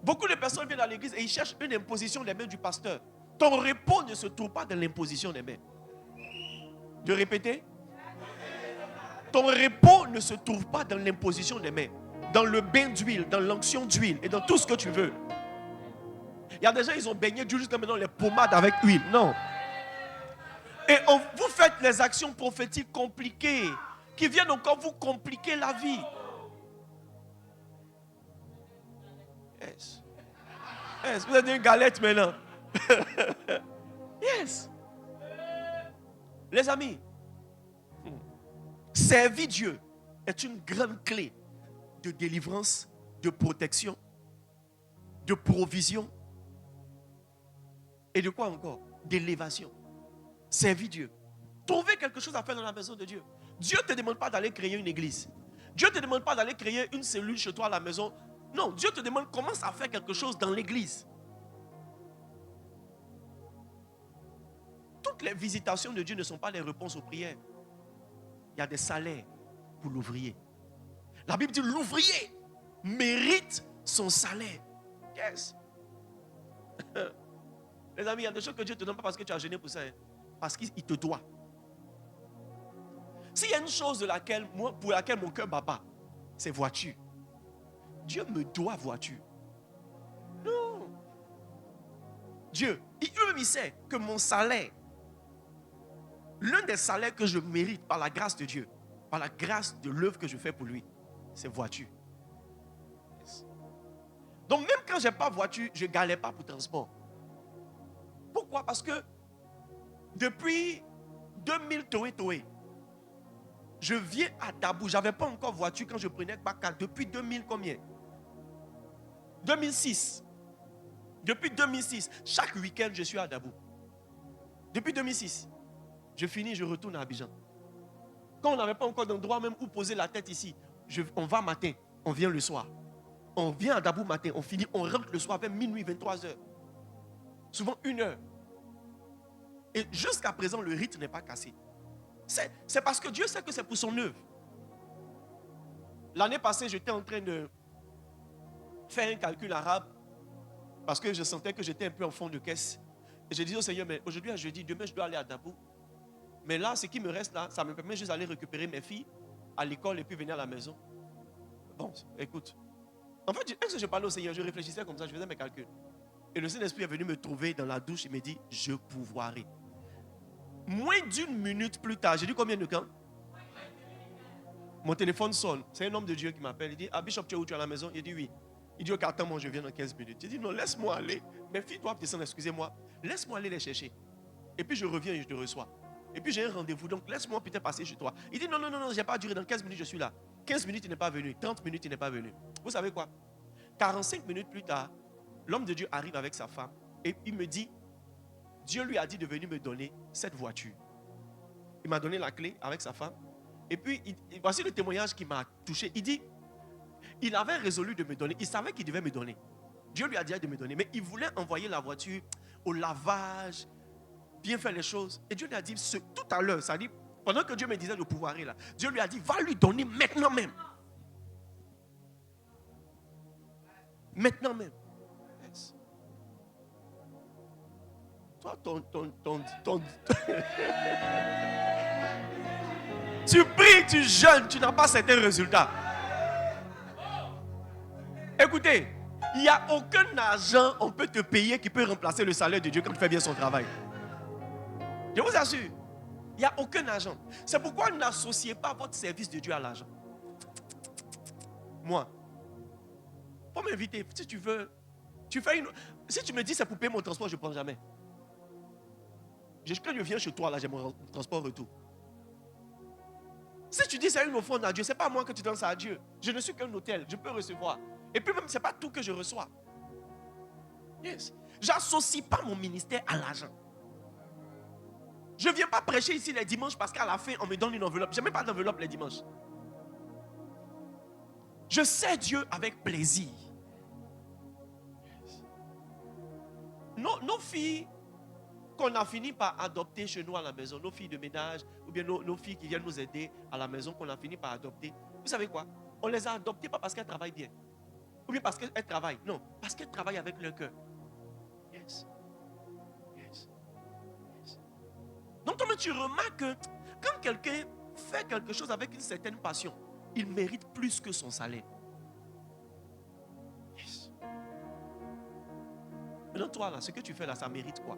Beaucoup de personnes viennent à l'église et ils cherchent une imposition des mains du pasteur. Ton repos ne se trouve pas dans l'imposition des mains. De répéter? Ton repos ne se trouve pas dans l'imposition des mains. Dans le bain d'huile, dans l'onction d'huile et dans tout ce que tu veux. Il y a des gens, ils ont baigné d'huile jusqu'à maintenant les pommades avec huile. Non. Et vous faites les actions prophétiques compliquées qui viennent encore vous compliquer la vie. Yes. Yes. Vous avez une galette maintenant. Yes. Les amis, servir Dieu est une grande clé de délivrance, de protection, de provision et de quoi encore? D'élévation. Servir Dieu. Trouver quelque chose à faire dans la maison de Dieu. Dieu ne te demande pas d'aller créer une église. Dieu ne te demande pas d'aller créer une cellule chez toi à la maison. Non, Dieu te demande commence à faire quelque chose dans l'église. Toutes les visitations de Dieu ne sont pas des réponses aux prières. Il y a des salaires pour l'ouvrier. La Bible dit l'ouvrier mérite son salaire. Yes. Les amis, il y a des choses que Dieu ne te donne pas parce que tu as jeûné pour ça. Parce qu'il te doit. S'il y a une chose pour laquelle mon cœur bat, c'est voiture. Dieu me doit voiture. Non. Dieu, lui-même il sait que mon salaire, l'un des salaires que je mérite par la grâce de Dieu, par la grâce de l'œuvre que je fais pour lui, c'est voiture. Yes. Donc même quand je n'ai pas voiture, je ne galère pas pour transport. Pourquoi? Parce que depuis 2000 Toé, je viens à Dabou. Je n'avais pas encore voiture quand je prenais Baka. Depuis 2000 combien? 2006. Depuis 2006, chaque week-end, je suis à Dabou. Depuis 2006. Je finis, je retourne à Abidjan. Quand on n'avait pas encore d'endroit même où poser la tête ici, on va matin, on vient le soir. On vient à Dabou matin, on finit, on rentre le soir vers minuit, 23 heures. Souvent 1 heure. Et jusqu'à présent, le rythme n'est pas cassé. C'est parce que Dieu sait que c'est pour son œuvre. L'année passée, j'étais en train de faire un calcul arabe parce que je sentais que j'étais un peu en fond de caisse. Et je dis au Seigneur, mais aujourd'hui à jeudi, demain je dois aller à Dabou. Mais là, ce qui me reste là, ça me permet juste d'aller récupérer mes filles à l'école et puis venir à la maison. Bon, écoute. En fait, est-ce que je parlais au Seigneur, je réfléchissais comme ça, je faisais mes calculs. Et le Saint-Esprit est venu me trouver dans la douche, il me dit, je pouvoirai. Moins d'1 minute plus tard, j'ai dit combien de temps? Mon téléphone sonne. C'est un homme de Dieu qui m'appelle. Il dit, ah Bishop, tu es où? Tu es à la maison? Il dit oui. Il dit, ok, attends-moi, je viens dans 15 minutes. J'ai dit, non, laisse-moi aller. Mes filles doivent descendre, excusez-moi. Laisse-moi aller les chercher. Et puis je reviens et je te reçois. Et puis j'ai un rendez-vous, donc laisse-moi peut-être passer chez toi. Il dit, non, je n'ai pas duré. Dans 15 minutes, je suis là. 15 minutes, il n'est pas venu. 30 minutes, il n'est pas venu. Vous savez quoi? 45 minutes plus tard, l'homme de Dieu arrive avec sa femme et il me dit, Dieu lui a dit de venir me donner cette voiture. Il m'a donné la clé avec sa femme. Et puis, voici le témoignage qui m'a touché. Il dit, il avait résolu de me donner. Il savait qu'il devait me donner. Dieu lui a dit de me donner. Mais il voulait envoyer la voiture au lavage, bien faire les choses. Et Dieu lui a dit, tout à l'heure, ça dit, pendant que Dieu me disait de pouvoir là, Dieu lui a dit, va lui donner maintenant même. Maintenant même. Yes. Toi, tu pries, tu jeûnes, tu n'as pas certains résultats. Écoutez, il n'y a aucun argent on peut te payer qui peut remplacer le salaire de Dieu quand tu fais bien son travail. Je vous assure, il n'y a aucun argent. C'est pourquoi n'associez pas votre service de Dieu à l'argent. Moi, pour m'inviter, si tu veux, si tu me dis c'est pour payer mon transport, je ne prends jamais. Quand je viens chez toi, là, j'ai mon transport retour. Si tu dis c'est une offrande à Dieu, ce n'est pas moi que tu donnes ça à Dieu. Je ne suis qu'un hôtel, je peux recevoir. Et puis même, ce n'est pas tout que je reçois. Yes. Je n'associe pas mon ministère à l'argent. Je ne viens pas prêcher ici les dimanches parce qu'à la fin, on me donne une enveloppe. Je n'ai même pas d'enveloppe les dimanches. Je sers Dieu avec plaisir. Yes. Nos filles qu'on a fini par adopter chez nous à la maison, nos filles de ménage, ou bien nos filles qui viennent nous aider à la maison qu'on a fini par adopter, vous savez quoi? On les a adoptées pas parce qu'elles travaillent bien, ou bien parce qu'elles travaillent, non, parce qu'elles travaillent avec leur cœur. Yes. Yes. Yes. Donc tu remarques que quand quelqu'un fait quelque chose avec une certaine passion, il mérite plus que son salaire. Yes. Maintenant toi là, ce que tu fais là, ça mérite quoi?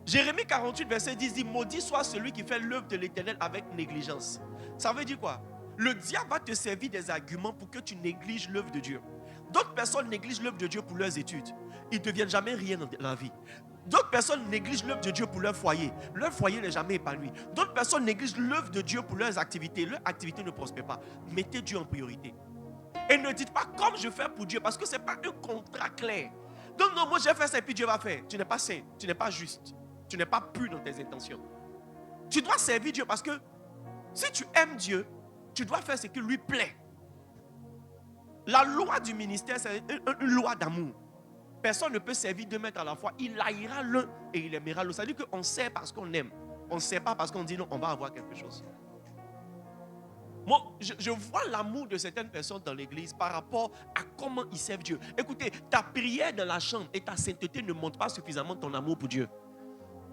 Jérémie 48, verset 10 dit, maudit soit celui qui fait l'œuvre de l'Éternel avec négligence. Ça veut dire quoi? Le diable va te servir des arguments pour que tu négliges l'œuvre de Dieu. D'autres personnes négligent l'œuvre de Dieu pour leurs études. Ils ne deviennent jamais rien dans la vie. D'autres personnes négligent l'œuvre de Dieu pour leur foyer. Leur foyer n'est jamais épanoui. D'autres personnes négligent l'œuvre de Dieu pour leurs activités. Leur activité ne prospère pas. Mettez Dieu en priorité. Et ne dites pas comme je fais pour Dieu, parce que ce n'est pas un contrat clair. Donc non, moi j'ai fait ça et puis Dieu va faire. Tu n'es pas saint, tu n'es pas juste. Tu n'es pas pur dans tes intentions. Tu dois servir Dieu parce que si tu aimes Dieu, tu dois faire ce qui lui plaît. La loi du ministère, c'est une loi d'amour. Personne ne peut servir 2 maîtres à la fois. Il haïra l'un et il aimera l'autre. Ça veut dire qu'on sert parce qu'on aime. On ne sert pas parce qu'on dit non, on va avoir quelque chose. Moi, je vois l'amour de certaines personnes dans l'église par rapport à comment ils servent Dieu. Écoutez, ta prière dans la chambre et ta sainteté ne montrent pas suffisamment ton amour pour Dieu.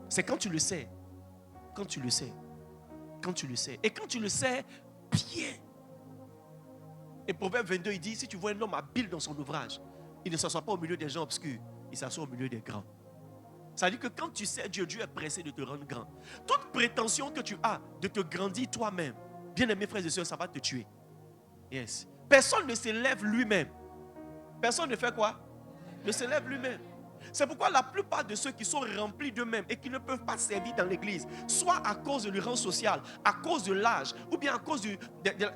C'est quand tu le sais. Quand tu le sais. Quand tu le sais. Et quand tu le sais, bien. Et Proverbe 22, il dit, si tu vois un homme habile dans son ouvrage, il ne s'assoit pas au milieu des gens obscurs, il s'assoit au milieu des grands. Ça veut dire que quand tu sais Dieu, Dieu est pressé de te rendre grand. Toute prétention que tu as de te grandir toi-même, bien aimés frères et sœurs, ça va te tuer. Yes. Personne ne s'élève lui-même. Personne ne fait quoi? Ne s'élève lui-même. C'est pourquoi la plupart de ceux qui sont remplis d'eux-mêmes et qui ne peuvent pas servir dans l'église, soit à cause du rang social, à cause de l'âge, ou bien à cause de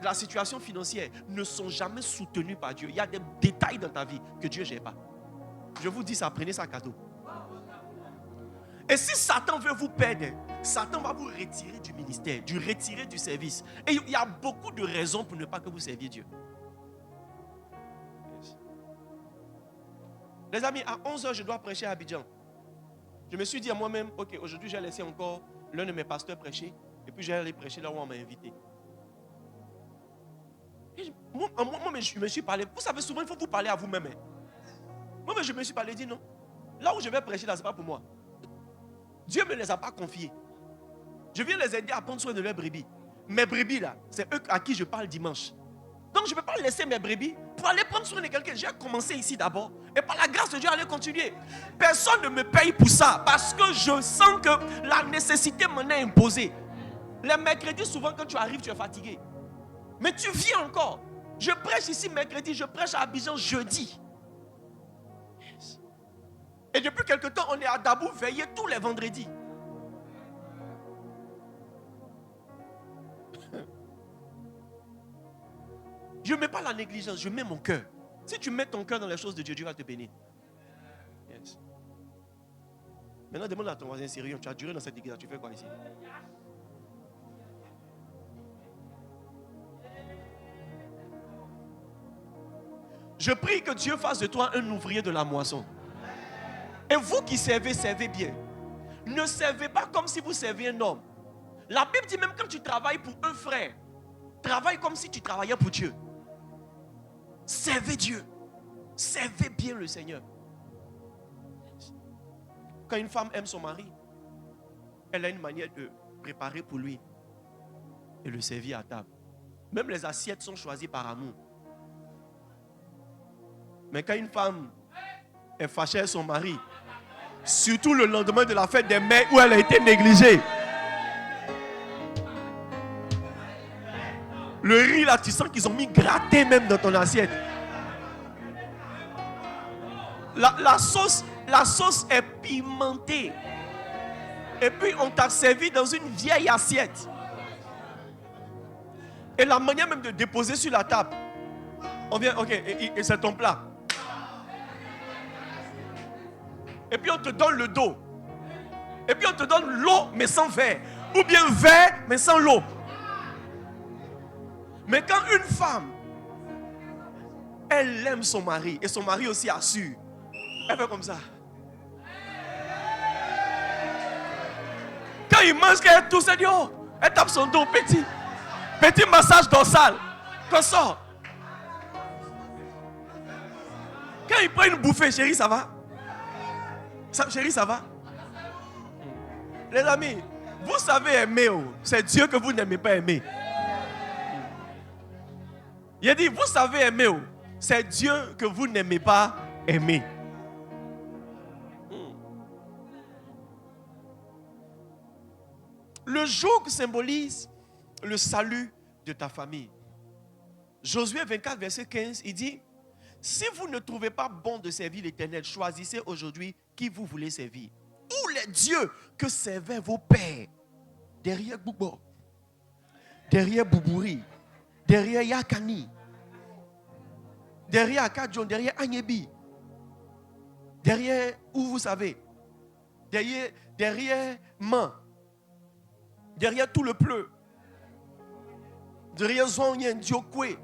la situation financière, ne sont jamais soutenus par Dieu. Il y a des détails dans ta vie que Dieu ne gère pas. Je vous dis ça, prenez ça cadeau. Et si Satan veut vous perdre, Satan va vous retirer du ministère, retirer du service. Et il y a beaucoup de raisons pour ne pas que vous serviez Dieu. Les amis, à 11h, je dois prêcher à Abidjan. Je me suis dit à moi-même, ok, aujourd'hui, j'ai laissé encore l'un de mes pasteurs prêcher. Et puis, j'ai allé prêcher là où on m'a invité. Moi, je me suis parlé. Vous savez, souvent, il faut vous parler à vous-même. Moi, je me suis parlé, dit non. Là où je vais prêcher, là, ce n'est pas pour moi. Dieu ne me les a pas confiés. Je viens les aider à prendre soin de leurs brebis. Mes brebis, là, c'est eux à qui je parle dimanche. Donc, je ne peux pas laisser mes brebis pour aller prendre soin de quelqu'un. J'ai commencé ici d'abord. Et par la grâce de Dieu, aller continuer. Personne ne me paye pour ça. Parce que je sens que la nécessité m'en est imposée. Les mercredis, souvent, quand tu arrives, tu es fatigué. Mais tu viens encore. Je prêche ici mercredi, je prêche à Abidjan jeudi. Yes. Et depuis quelque temps, on est à Dabou veillé tous les vendredis. Je ne mets pas la négligence, je mets mon cœur. Si tu mets ton cœur dans les choses de Dieu, Dieu va te bénir. Yes. Maintenant, demande à ton voisin sérieux, tu as duré dans cette église, tu fais quoi ici? Je prie que Dieu fasse de toi un ouvrier de la moisson. Et vous qui servez, servez bien. Ne servez pas comme si vous serviez un homme. La Bible dit même quand tu travailles pour un frère, travaille comme si tu travaillais pour Dieu. Servez Dieu. Servez bien le Seigneur. Quand une femme aime son mari, elle a une manière de préparer pour lui et le servir à table. Même les assiettes sont choisies par amour. Mais quand une femme est fâchée avec son mari, surtout le lendemain de la fête des mères où elle a été négligée, le riz là, tu sens qu'ils ont mis gratté même dans ton assiette. La sauce est pimentée. Et puis on t'a servi dans une vieille assiette. Et la manière même de déposer sur la table. On vient, ok, et c'est ton plat. Et puis on te donne le dos. Et puis on te donne l'eau mais sans verre. Ou bien verre mais sans l'eau. Mais quand une femme, elle aime son mari, et son mari aussi assure, elle fait comme ça. Quand il mange, qu'elle tousse, elle dit, oh, elle tape son dos, petit massage dorsal, comme ça. Quand il prend une bouffée, chérie, ça va? Chérie, ça va? Les amis, vous savez aimer, oh, c'est Dieu que vous n'aimez pas aimer. Il a dit, vous savez aimer, oh, c'est Dieu que vous n'aimez pas aimer. Le joug symbolise le salut de ta famille. Josué 24, verset 15, il dit, si vous ne trouvez pas bon de servir l'Éternel, choisissez aujourd'hui qui vous voulez servir. Ou les dieux que servaient vos pères, derrière Boubo, derrière Boubouri, derrière Yakani, derrière Akadjon, derrière Agnebi, derrière, où vous savez, derrière Man, derrière tout le pleu, derrière Zonyen, Diokwe,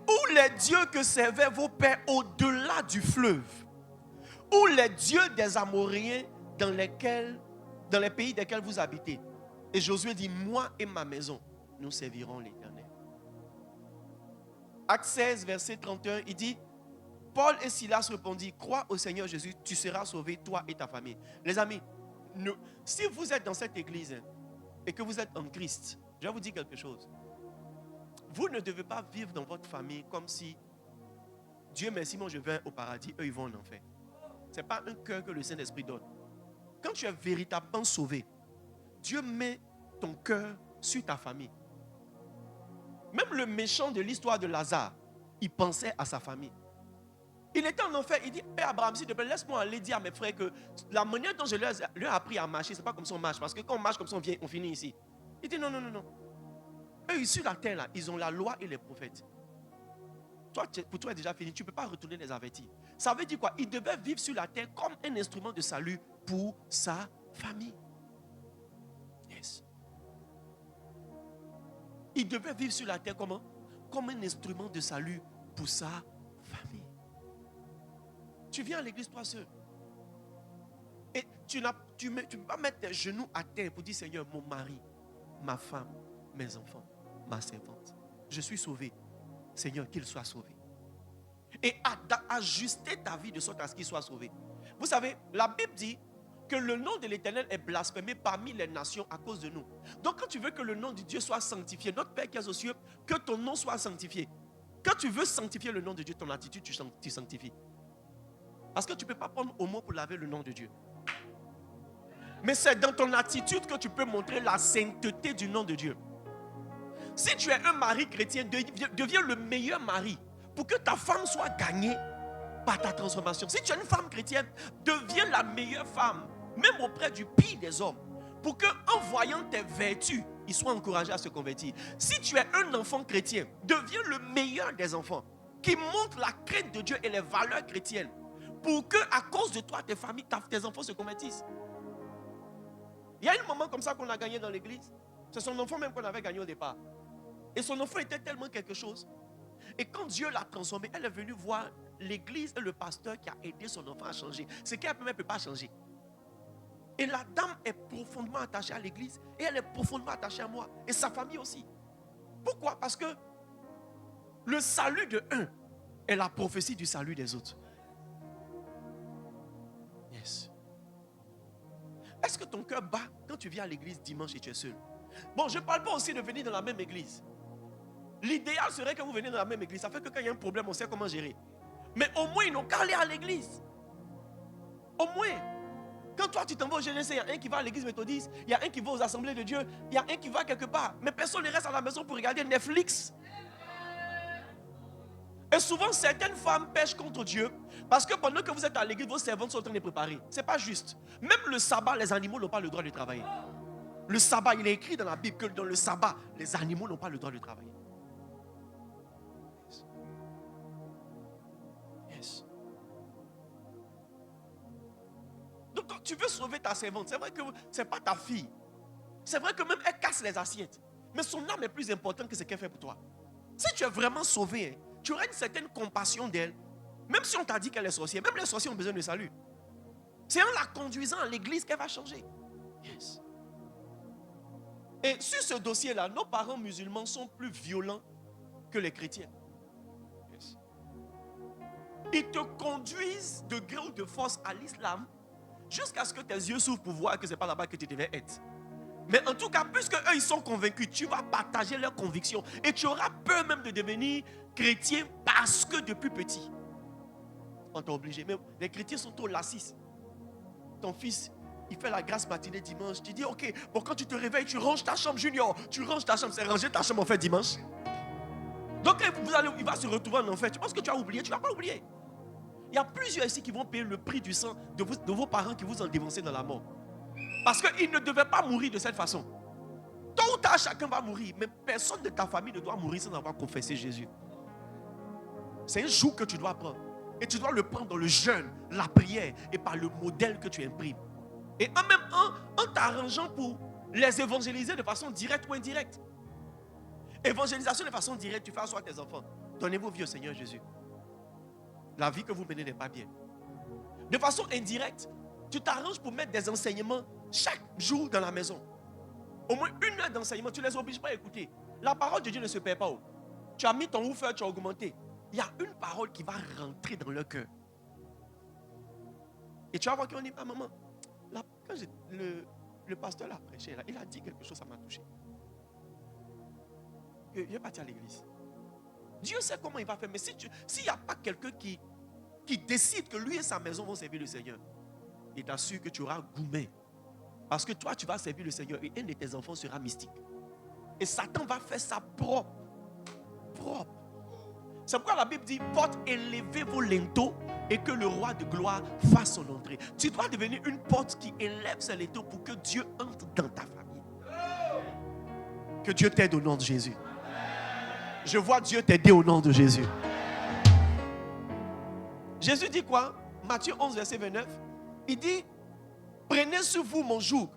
ou les dieux que servaient vos pères au-delà du fleuve, ou les dieux des Amoréens dans les pays desquels vous habitez. Et Josué dit, moi et ma maison, nous servirons l'Éternel. Acte 16, verset 31, il dit, Paul et Silas répondirent, crois au Seigneur Jésus, tu seras sauvé, toi et ta famille. Les amis, si vous êtes dans cette église et que vous êtes en Christ, je vais vous dire quelque chose. Vous ne devez pas vivre dans votre famille comme si, Dieu merci, moi je vais au paradis, eux ils vont en enfer. Ce n'est pas un cœur que le Saint-Esprit donne. Quand tu es véritablement sauvé, Dieu met ton cœur sur ta famille. Même le méchant de l'histoire de Lazare, il pensait à sa famille. Il était en enfer, il dit, Père Abraham, s'il te plaît, laisse-moi aller dire à mes frères que la manière dont je leur ai appris à marcher, ce n'est pas comme ça on marche. Parce que quand on marche comme ça, on finit ici. Il dit, non. Eux, sur la terre, là, ils ont la loi et les prophètes. Toi, pour toi, c'est déjà fini. Tu ne peux pas retourner les avertir. Ça veut dire quoi? Il devait vivre sur la terre comme un instrument de salut pour sa famille. Yes. Il devait vivre sur la terre comment? Comme un instrument de salut pour sa famille. Tu viens à l'église toi seul. Et tu ne peux pas mettre tes genoux à terre pour dire Seigneur, mon mari, ma femme, mes enfants, ma servante, je suis sauvé. Seigneur, qu'il soit sauvé. Et ajuster ta vie de sorte à ce qu'il soit sauvé. Vous savez, la Bible dit que le nom de l'Éternel est blasphémé parmi les nations à cause de nous. Donc quand tu veux que le nom de Dieu soit sanctifié, notre Père qui est aux cieux, que ton nom soit sanctifié. Quand tu veux sanctifier le nom de Dieu, ton attitude, tu sanctifies. Parce que tu ne peux pas prendre au mot pour laver le nom de Dieu. Mais c'est dans ton attitude que tu peux montrer la sainteté du nom de Dieu. Si tu es un mari chrétien, deviens le meilleur mari pour que ta femme soit gagnée par ta transformation. Si tu es une femme chrétienne, deviens la meilleure femme, même auprès du pire des hommes, pour qu'en voyant tes vertus, ils soient encouragés à se convertir. Si tu es un enfant chrétien, deviens le meilleur des enfants qui montre la crainte de Dieu et les valeurs chrétiennes pour que, à cause de toi, tes familles, tes enfants se convertissent. Il y a un moment comme ça qu'on a gagné dans l'église. C'est son enfant même qu'on avait gagné au départ. Et son enfant était tellement quelque chose. Et quand Dieu l'a transformé, elle est venue voir l'église et le pasteur qui a aidé son enfant à changer. Ce qu'elle ne peut pas changer. Et la dame est profondément attachée à l'église. Et elle est profondément attachée à moi. Et sa famille aussi. Pourquoi? Parce que le salut de un est la prophétie du salut des autres. Yes. Est-ce que ton cœur bat quand tu viens à l'église dimanche et tu es seul? Bon, je ne parle pas aussi de venir dans la même église. L'idéal serait que vous veniez dans la même église. Ça fait que quand il y a un problème, on sait comment gérer. Mais au moins, ils n'ont qu'à aller à l'église. Au moins. Quand toi, tu t'en vas au GNC, il y a un qui va à l'église méthodiste, il y a un qui va aux assemblées de Dieu, il y a un qui va quelque part. Mais personne ne reste à la maison pour regarder Netflix. Et souvent, certaines femmes pêchent contre Dieu parce que pendant que vous êtes à l'église, vos servantes sont en train de préparer. Ce n'est pas juste. Même le sabbat, les animaux n'ont pas le droit de travailler. Le sabbat, il est écrit dans la Bible que dans le sabbat, les animaux n'ont pas le droit de travailler. Yes. Donc, quand tu veux sauver ta servante, c'est vrai que ce n'est pas ta fille. C'est vrai que même elle casse les assiettes. Mais son âme est plus importante que ce qu'elle fait pour toi. Si tu es vraiment sauvé, tu auras une certaine compassion d'elle. Même si on t'a dit qu'elle est sorcière. Même les sorciers ont besoin de salut. C'est en la conduisant à l'église qu'elle va changer. Yes. Et sur ce dossier-là, nos parents musulmans sont plus violents que les chrétiens. Yes. Ils te conduisent de gré ou de force à l'islam jusqu'à ce que tes yeux s'ouvrent pour voir que ce n'est pas là-bas que tu devais être. Mais en tout cas, puisque eux ils sont convaincus, tu vas partager leurs convictions et tu auras peur même de devenir chrétien parce que depuis petit, on t'a obligé. Mais les chrétiens sont au lacis. Ton fils, il fait la grâce matinée dimanche. Tu dis, ok, bon, quand tu te réveilles, tu ranges ta chambre, Junior. Tu ranges ta chambre. C'est ranger ta chambre en fait dimanche. Donc, il va se retrouver en enfer. Tu penses que tu as oublié? Tu ne vas pas oublier. Il y a plusieurs ici qui vont payer le prix du sang de vos parents qui vous ont dévancé dans la mort. Parce qu'ils ne devaient pas mourir de cette façon. Tôt ou tard, chacun va mourir. Mais personne de ta famille ne doit mourir sans avoir confessé Jésus. C'est un jour que tu dois prendre. Et tu dois le prendre dans le jeûne, la prière et par le modèle que tu imprimes. Et en même temps, en t'arrangeant pour les évangéliser de façon directe ou indirecte. Évangélisation de façon directe, tu fais asseoir tes enfants. Donnez vos vies au Seigneur Jésus. La vie que vous menez n'est pas bien. De façon indirecte, tu t'arranges pour mettre des enseignements chaque jour dans la maison. Au moins 1 heure d'enseignement, tu ne les obliges pas à écouter. La parole de Dieu ne se perd pas. Tu as mis ton woofer, tu as augmenté. Il y a une parole qui va rentrer dans leur cœur. Et tu vas voir qu'on dit, ah maman, là, quand le pasteur l'a prêché, là, il a dit quelque chose, ça m'a touché. Il est parti à l'église. Dieu sait comment il va faire, mais s'il n'y a pas quelqu'un qui décide que lui et sa maison vont servir le Seigneur, il t'assure que tu auras gourmet. Parce que toi, tu vas servir le Seigneur et un de tes enfants sera mystique. Et Satan va faire ça propre. C'est pourquoi la Bible dit, porte, élevez vos linteaux et que le roi de gloire fasse son entrée. Tu dois devenir une porte qui élève ses linteaux pour que Dieu entre dans ta famille. Que Dieu t'aide au nom de Jésus. Je vois Dieu t'aider au nom de Jésus. Jésus dit quoi? Matthieu 11, verset 29. Il dit, prenez sur vous mon joug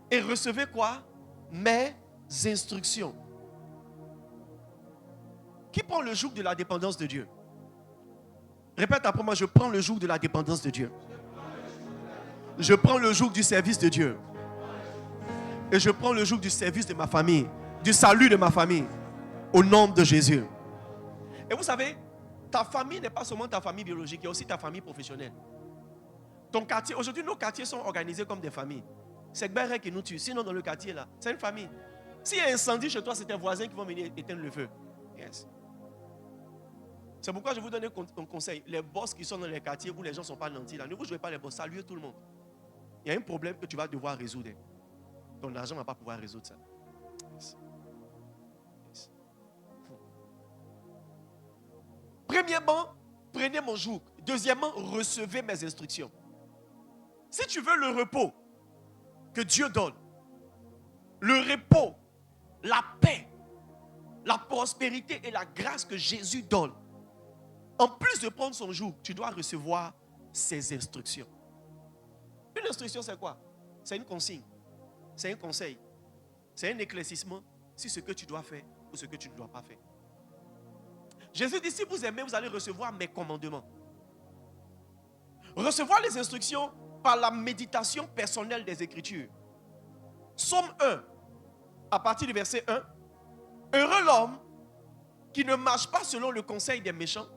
et recevez quoi? Mes instructions. Qui prend le joug de la dépendance de Dieu? Répète après moi, je prends le joug de la dépendance de Dieu. Je prends le joug du service de Dieu. Et je prends le joug du service de ma famille, du salut de ma famille, au nom de Jésus. Et vous savez, ta famille n'est pas seulement ta famille biologique, il y a aussi ta famille professionnelle. Ton quartier, aujourd'hui nos quartiers sont organisés comme des familles. C'est Gbéré qui nous tue, sinon dans le quartier là, c'est une famille. S'il y a un incendie chez toi, c'est tes voisins qui vont venir éteindre le feu. Yes. C'est pourquoi je vous donne un conseil. Les boss qui sont dans les quartiers où les gens ne sont pas nantis, là, ne vous jouez pas les boss, saluez tout le monde. Il y a un problème que tu vas devoir résoudre. Ton argent ne va pas pouvoir résoudre ça. Yes. Yes. Premièrement, prenez mon joug. Deuxièmement, recevez mes instructions. Si tu veux le repos que Dieu donne, le repos, la paix, la prospérité et la grâce que Jésus donne, en plus de prendre son joug, tu dois recevoir ses instructions. Une instruction, c'est quoi? C'est une consigne, c'est un conseil, c'est un éclaircissement sur ce que tu dois faire ou ce que tu ne dois pas faire. Jésus dit, si vous aimez, vous allez recevoir mes commandements. Recevoir les instructions par la méditation personnelle des Écritures. Psaume 1, à partir du verset 1. Heureux l'homme qui ne marche pas selon le conseil des méchants,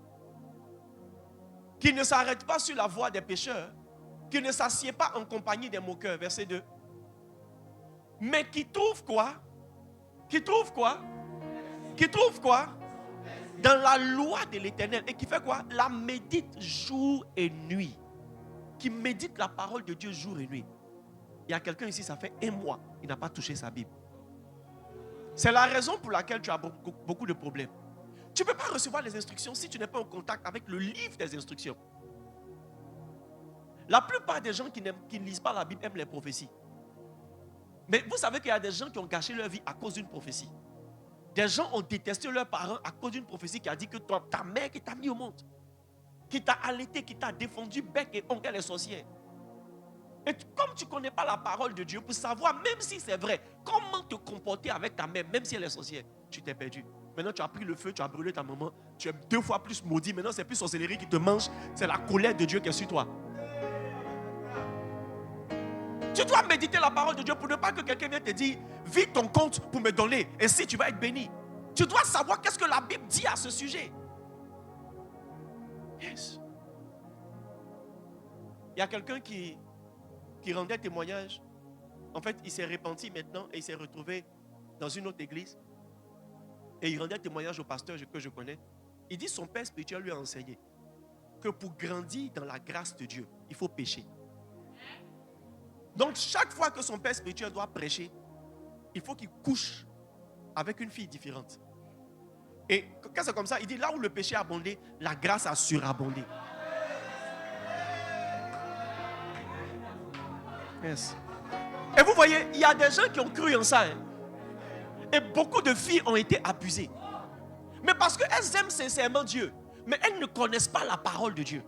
qui ne s'arrête pas sur la voie des pécheurs, qui ne s'assied pas en compagnie des moqueurs. Verset 2. Mais qui trouve quoi? Qui trouve quoi? Qui trouve quoi? Dans la loi de l'Éternel. Et qui fait quoi? La médite jour et nuit. Qui médite la parole de Dieu jour et nuit. Il y a quelqu'un ici, ça fait 1 mois, il n'a pas touché sa Bible. C'est la raison pour laquelle tu as beaucoup de problèmes. Tu ne peux pas recevoir les instructions si tu n'es pas en contact avec le livre des instructions. La plupart des gens qui ne lisent pas la Bible aiment les prophéties. Mais vous savez qu'il y a des gens qui ont gâché leur vie à cause d'une prophétie. Des gens ont détesté leurs parents à cause d'une prophétie qui a dit que ta mère qui t'a mis au monde, qui t'a allaité, qui t'a défendu bec et ongles les sorcières. Et comme tu ne connais pas la parole de Dieu pour savoir, même si c'est vrai, comment te comporter avec ta mère, même si elle est sorcière, tu t'es perdu. Maintenant, tu as pris le feu, tu as brûlé ta maman, tu es 2 fois plus maudit. Maintenant, c'est plus sorcellerie qui te mange, c'est la colère de Dieu qui est sur toi. Tu dois méditer la parole de Dieu pour ne pas que quelqu'un vienne te dire, vide ton compte pour me donner, et si tu vas être béni. Tu dois savoir qu'est-ce que la Bible dit à ce sujet. Yes. Il y a quelqu'un qui rendait témoignage. En fait, il s'est repenti maintenant et il s'est retrouvé dans une autre église. Et il rendait témoignage au pasteur que je connais. Il dit son père spirituel lui a enseigné que pour grandir dans la grâce de Dieu, il faut pécher. Donc chaque fois que son père spirituel doit prêcher, il faut qu'il couche avec une fille différente. Et quand c'est comme ça, il dit là où le péché a abondé, la grâce a surabondé. Yes. Et vous voyez, il y a des gens qui ont cru en ça. Et beaucoup de filles ont été abusées. Mais parce qu'elles aiment sincèrement Dieu. Mais elles ne connaissent pas la parole de Dieu.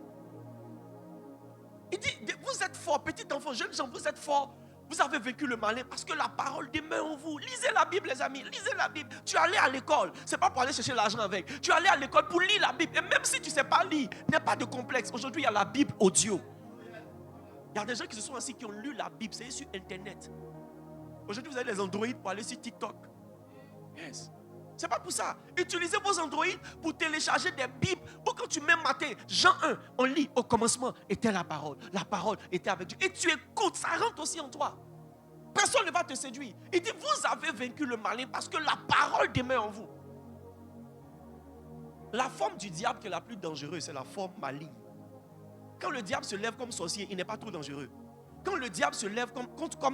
Il dit, vous êtes forts, petit enfant, jeunes gens, vous êtes forts. Vous avez vécu le malin parce que la parole demeure en vous. Lisez la Bible, les amis. Lisez la Bible. Tu es allé à l'école. Ce n'est pas pour aller chercher l'argent avec. Tu es allé à l'école pour lire la Bible. Et même si tu ne sais pas lire, n'aie pas de complexe. Aujourd'hui, il y a la Bible audio. Il y a des gens qui se sont assis, qui ont lu la Bible. C'est sur Internet. Aujourd'hui, vous avez les Android pour aller sur TikTok. Yes. C'est pas pour ça. Utilisez vos Android pour télécharger des Bibles. Pour quand tu mets matin, Jean 1, on lit au commencement était la parole. La parole était avec Dieu. Et tu écoutes, ça rentre aussi en toi. Personne ne va te séduire. Il dit, vous avez vaincu le malin parce que la parole demeure en vous. La forme du diable qui est la plus dangereuse, c'est la forme maligne. Quand le diable se lève comme sorcier, il n'est pas trop dangereux. Quand le diable se lève comme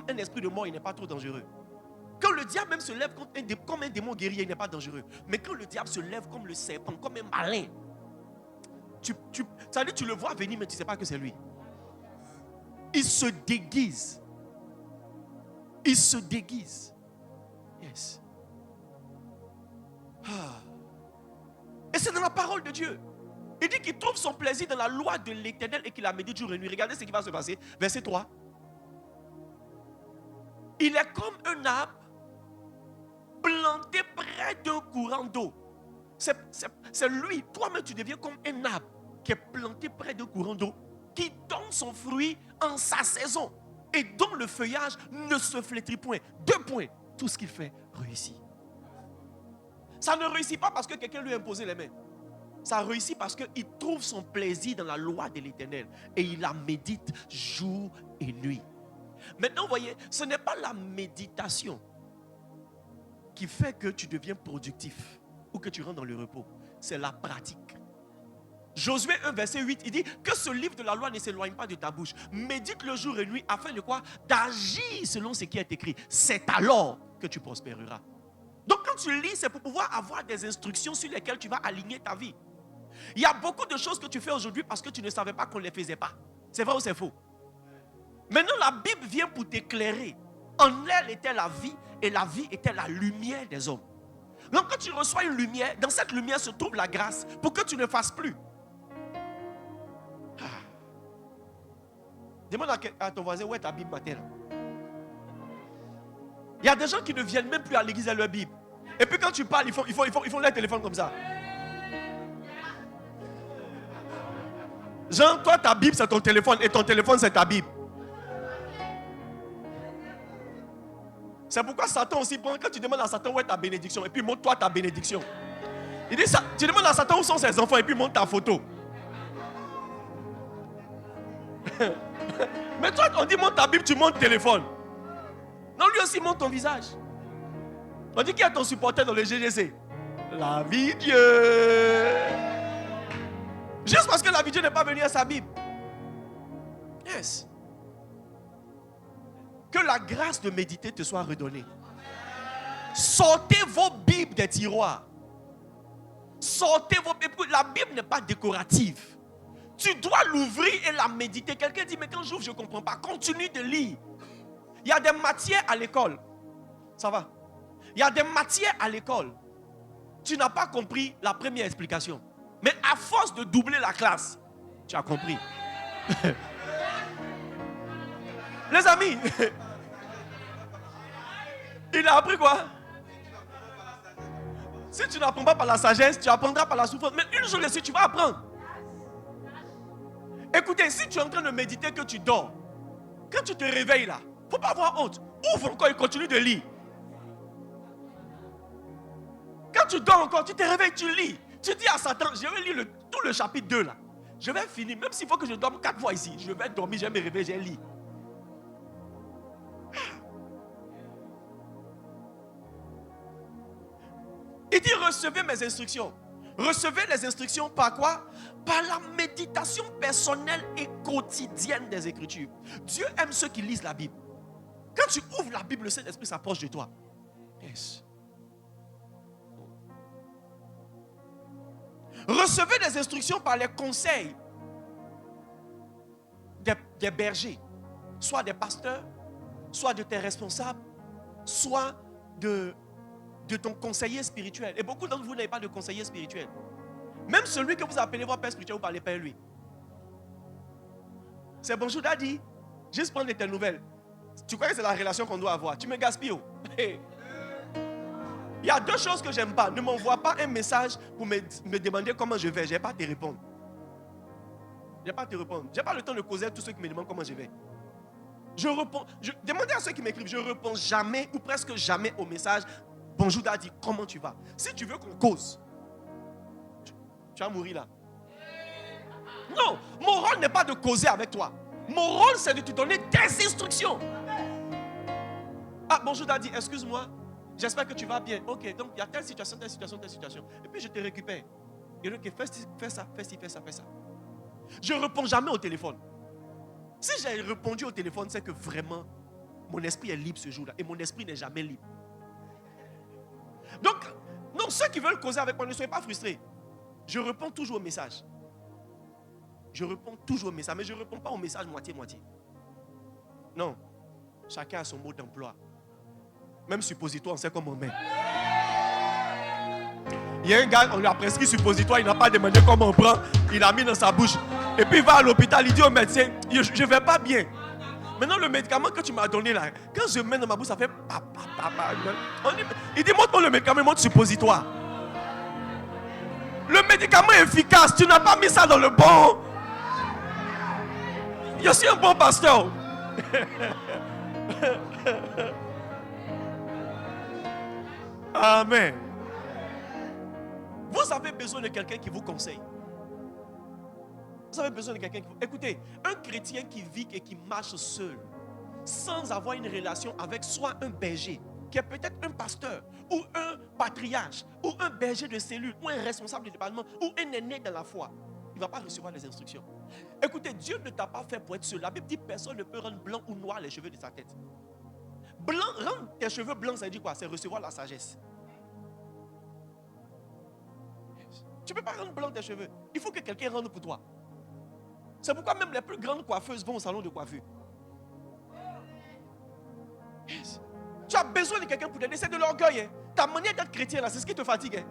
un esprit de mort, il n'est pas trop dangereux. Quand le diable même se lève comme un démon guerrier, il n'est pas dangereux. Mais quand le diable se lève comme le serpent, comme un malin, ça dit, tu le vois venir, mais tu ne sais pas que c'est lui. Il se déguise. Il se déguise. Yes. Et c'est dans la parole de Dieu. Il dit qu'il trouve son plaisir dans la loi de l'Éternel et qu'il la médite jour et nuit. Regardez ce qui va se passer. Verset 3. Il est comme un arbre planté près d'un courant d'eau. C'est lui. Toi-même, tu deviens comme un arbre qui est planté près d'un courant d'eau, qui donne son fruit en sa saison et dont le feuillage ne se flétrit point. 2 points. Tout ce qu'il fait réussit. Ça ne réussit pas parce que quelqu'un lui a imposé les mains. Ça réussit parce qu'il trouve son plaisir dans la loi de l'Éternel et il la médite jour et nuit. Maintenant, vous voyez, ce n'est pas la méditation qui fait que tu deviens productif ou que tu rentres dans le repos. C'est la pratique. Josué 1, verset 8, il dit que ce livre de la loi ne s'éloigne pas de ta bouche. Médite le jour et nuit afin de quoi? D'agir selon ce qui est écrit. C'est alors que tu prospéreras. Donc quand tu lis, c'est pour pouvoir avoir des instructions sur lesquelles tu vas aligner ta vie. Il y a beaucoup de choses que tu fais aujourd'hui parce que tu ne savais pas qu'on ne les faisait pas. C'est vrai ou c'est faux? Maintenant, la Bible vient pour t'éclairer. En elle était la vie et la vie était la lumière des hommes. Donc quand tu reçois une lumière, dans cette lumière se trouve la grâce pour que tu ne fasses plus. Demande à ton voisin où est ta Bible matin. Il y a des gens qui ne viennent même plus à l'église à leur Bible. Et puis quand tu parles, ils font leur téléphone comme ça. Jean, toi ta Bible c'est ton téléphone et ton téléphone c'est ta Bible. C'est pourquoi Satan aussi, quand tu demandes à Satan où est ta bénédiction, et puis montre-toi ta bénédiction. Il dit ça, tu demandes à Satan où sont ses enfants, et puis montre ta photo. Mais toi, on dit montre ta Bible, tu montres le téléphone. Non, lui aussi montre ton visage. On dit qui est ton supporter dans le GGC? La vie de Dieu. Juste parce que la vie de Dieu n'est pas venue à sa Bible. Yes. Que la grâce de méditer te soit redonnée. Sortez vos Bibles des tiroirs. Sortez vos Bibles. La Bible n'est pas décorative. Tu dois l'ouvrir et la méditer. Quelqu'un dit, mais quand j'ouvre, je ne comprends pas. Continue de lire. Il y a des matières à l'école. Ça va? Il y a des matières à l'école. Tu n'as pas compris la première explication. Mais à force de doubler la classe, tu as compris. Les amis, il a appris quoi? Si tu n'apprends pas par la sagesse, tu apprendras par la souffrance. Mais une journée, si tu vas apprendre. Écoutez, si tu es en train de méditer que tu dors, quand tu te réveilles là, il ne faut pas avoir honte. Ouvre encore et continue de lire. Quand tu dors encore, tu te réveilles, tu lis. Tu dis à Satan, je vais lire tout le chapitre 2 là. Je vais finir, même s'il faut que je dorme 4 fois ici. Je vais dormir, je vais me réveiller, je vais lire. Il dit recevez mes instructions. Recevez les instructions par quoi? Par la méditation personnelle et quotidienne des Écritures. Dieu aime ceux qui lisent la Bible. Quand tu ouvres la Bible, le Saint-Esprit s'approche de toi. Yes. Recevez les instructions par les conseils des bergers, soit des pasteurs, soit de tes responsables, soit de ton conseiller spirituel. Et beaucoup d'entre vous n'avez pas de conseiller spirituel. Même celui que vous appelez votre père spirituel, vous ne parlez pas à lui. C'est bonjour daddy. Juste prendre tes nouvelles. Tu crois que c'est la relation qu'on doit avoir? Tu me gaspilles. Hey. Il y a 2 choses que j'aime pas. Ne m'envoie pas un message pour me demander comment je vais. Je ne vais pas te répondre. Je ne vais pas te répondre. Je n'ai pas le temps de causer à tous ceux qui me demandent comment je vais. Demandez à ceux qui m'écrivent. Je ne réponds jamais ou presque jamais au message. Bonjour daddy, comment tu vas? Si tu veux qu'on cause, tu vas mourir là. Non, mon rôle n'est pas de causer avec toi. Mon rôle c'est de te donner des instructions. Ah bonjour daddy, excuse-moi. J'espère que tu vas bien. Ok, donc il y a telle situation, telle situation, telle situation. Et puis je te récupère. Et donc fais ça, fais ci, fais ça, fais ça. Je ne réponds jamais au téléphone. Si j'ai répondu au téléphone, c'est que vraiment mon esprit est libre ce jour-là. Et mon esprit n'est jamais libre. Donc, non, ceux qui veulent causer avec moi, ne soyez pas frustrés. Je réponds toujours au message. Je réponds toujours au message, mais je ne réponds pas au message moitié-moitié. Non. Chacun a son mot d'emploi. Même suppositoire, on sait comment on met. Il y a un gars, on lui a prescrit suppositoire, il n'a pas demandé comment on prend, il a mis dans sa bouche. Et puis il va à l'hôpital, il dit au médecin, je ne vais pas bien. Maintenant le médicament que tu m'as donné là, quand je mets dans ma bouche, ça fait il dit montre-moi le médicament, montre suppositoire. Le médicament est efficace, tu n'as pas mis ça dans le bon. Je suis un bon pasteur. Amen. Vous avez besoin de quelqu'un qui vous conseille. Vous avez besoin de quelqu'un qui vous... Écoutez, un chrétien qui vit et qui marche seul, sans avoir une relation avec soit un berger, qui est peut-être un pasteur, ou un patriarche, ou un berger de cellule, ou un responsable de département, ou un aîné dans la foi, il ne va pas recevoir les instructions. Écoutez, Dieu ne t'a pas fait pour être seul. La Bible dit personne ne peut rendre blanc ou noir les cheveux de sa tête. Blanc, rendre tes cheveux blancs, ça veut dire quoi? C'est recevoir la sagesse. Tu ne peux pas rendre blanc tes cheveux. Il faut que quelqu'un rende pour toi. C'est pourquoi même les plus grandes coiffeuses vont au salon de coiffure. Yes. Tu as besoin de quelqu'un pour t'aider. C'est de l'orgueil. Hein. Ta manière d'être chrétien, là, c'est ce qui te fatigue. Hein.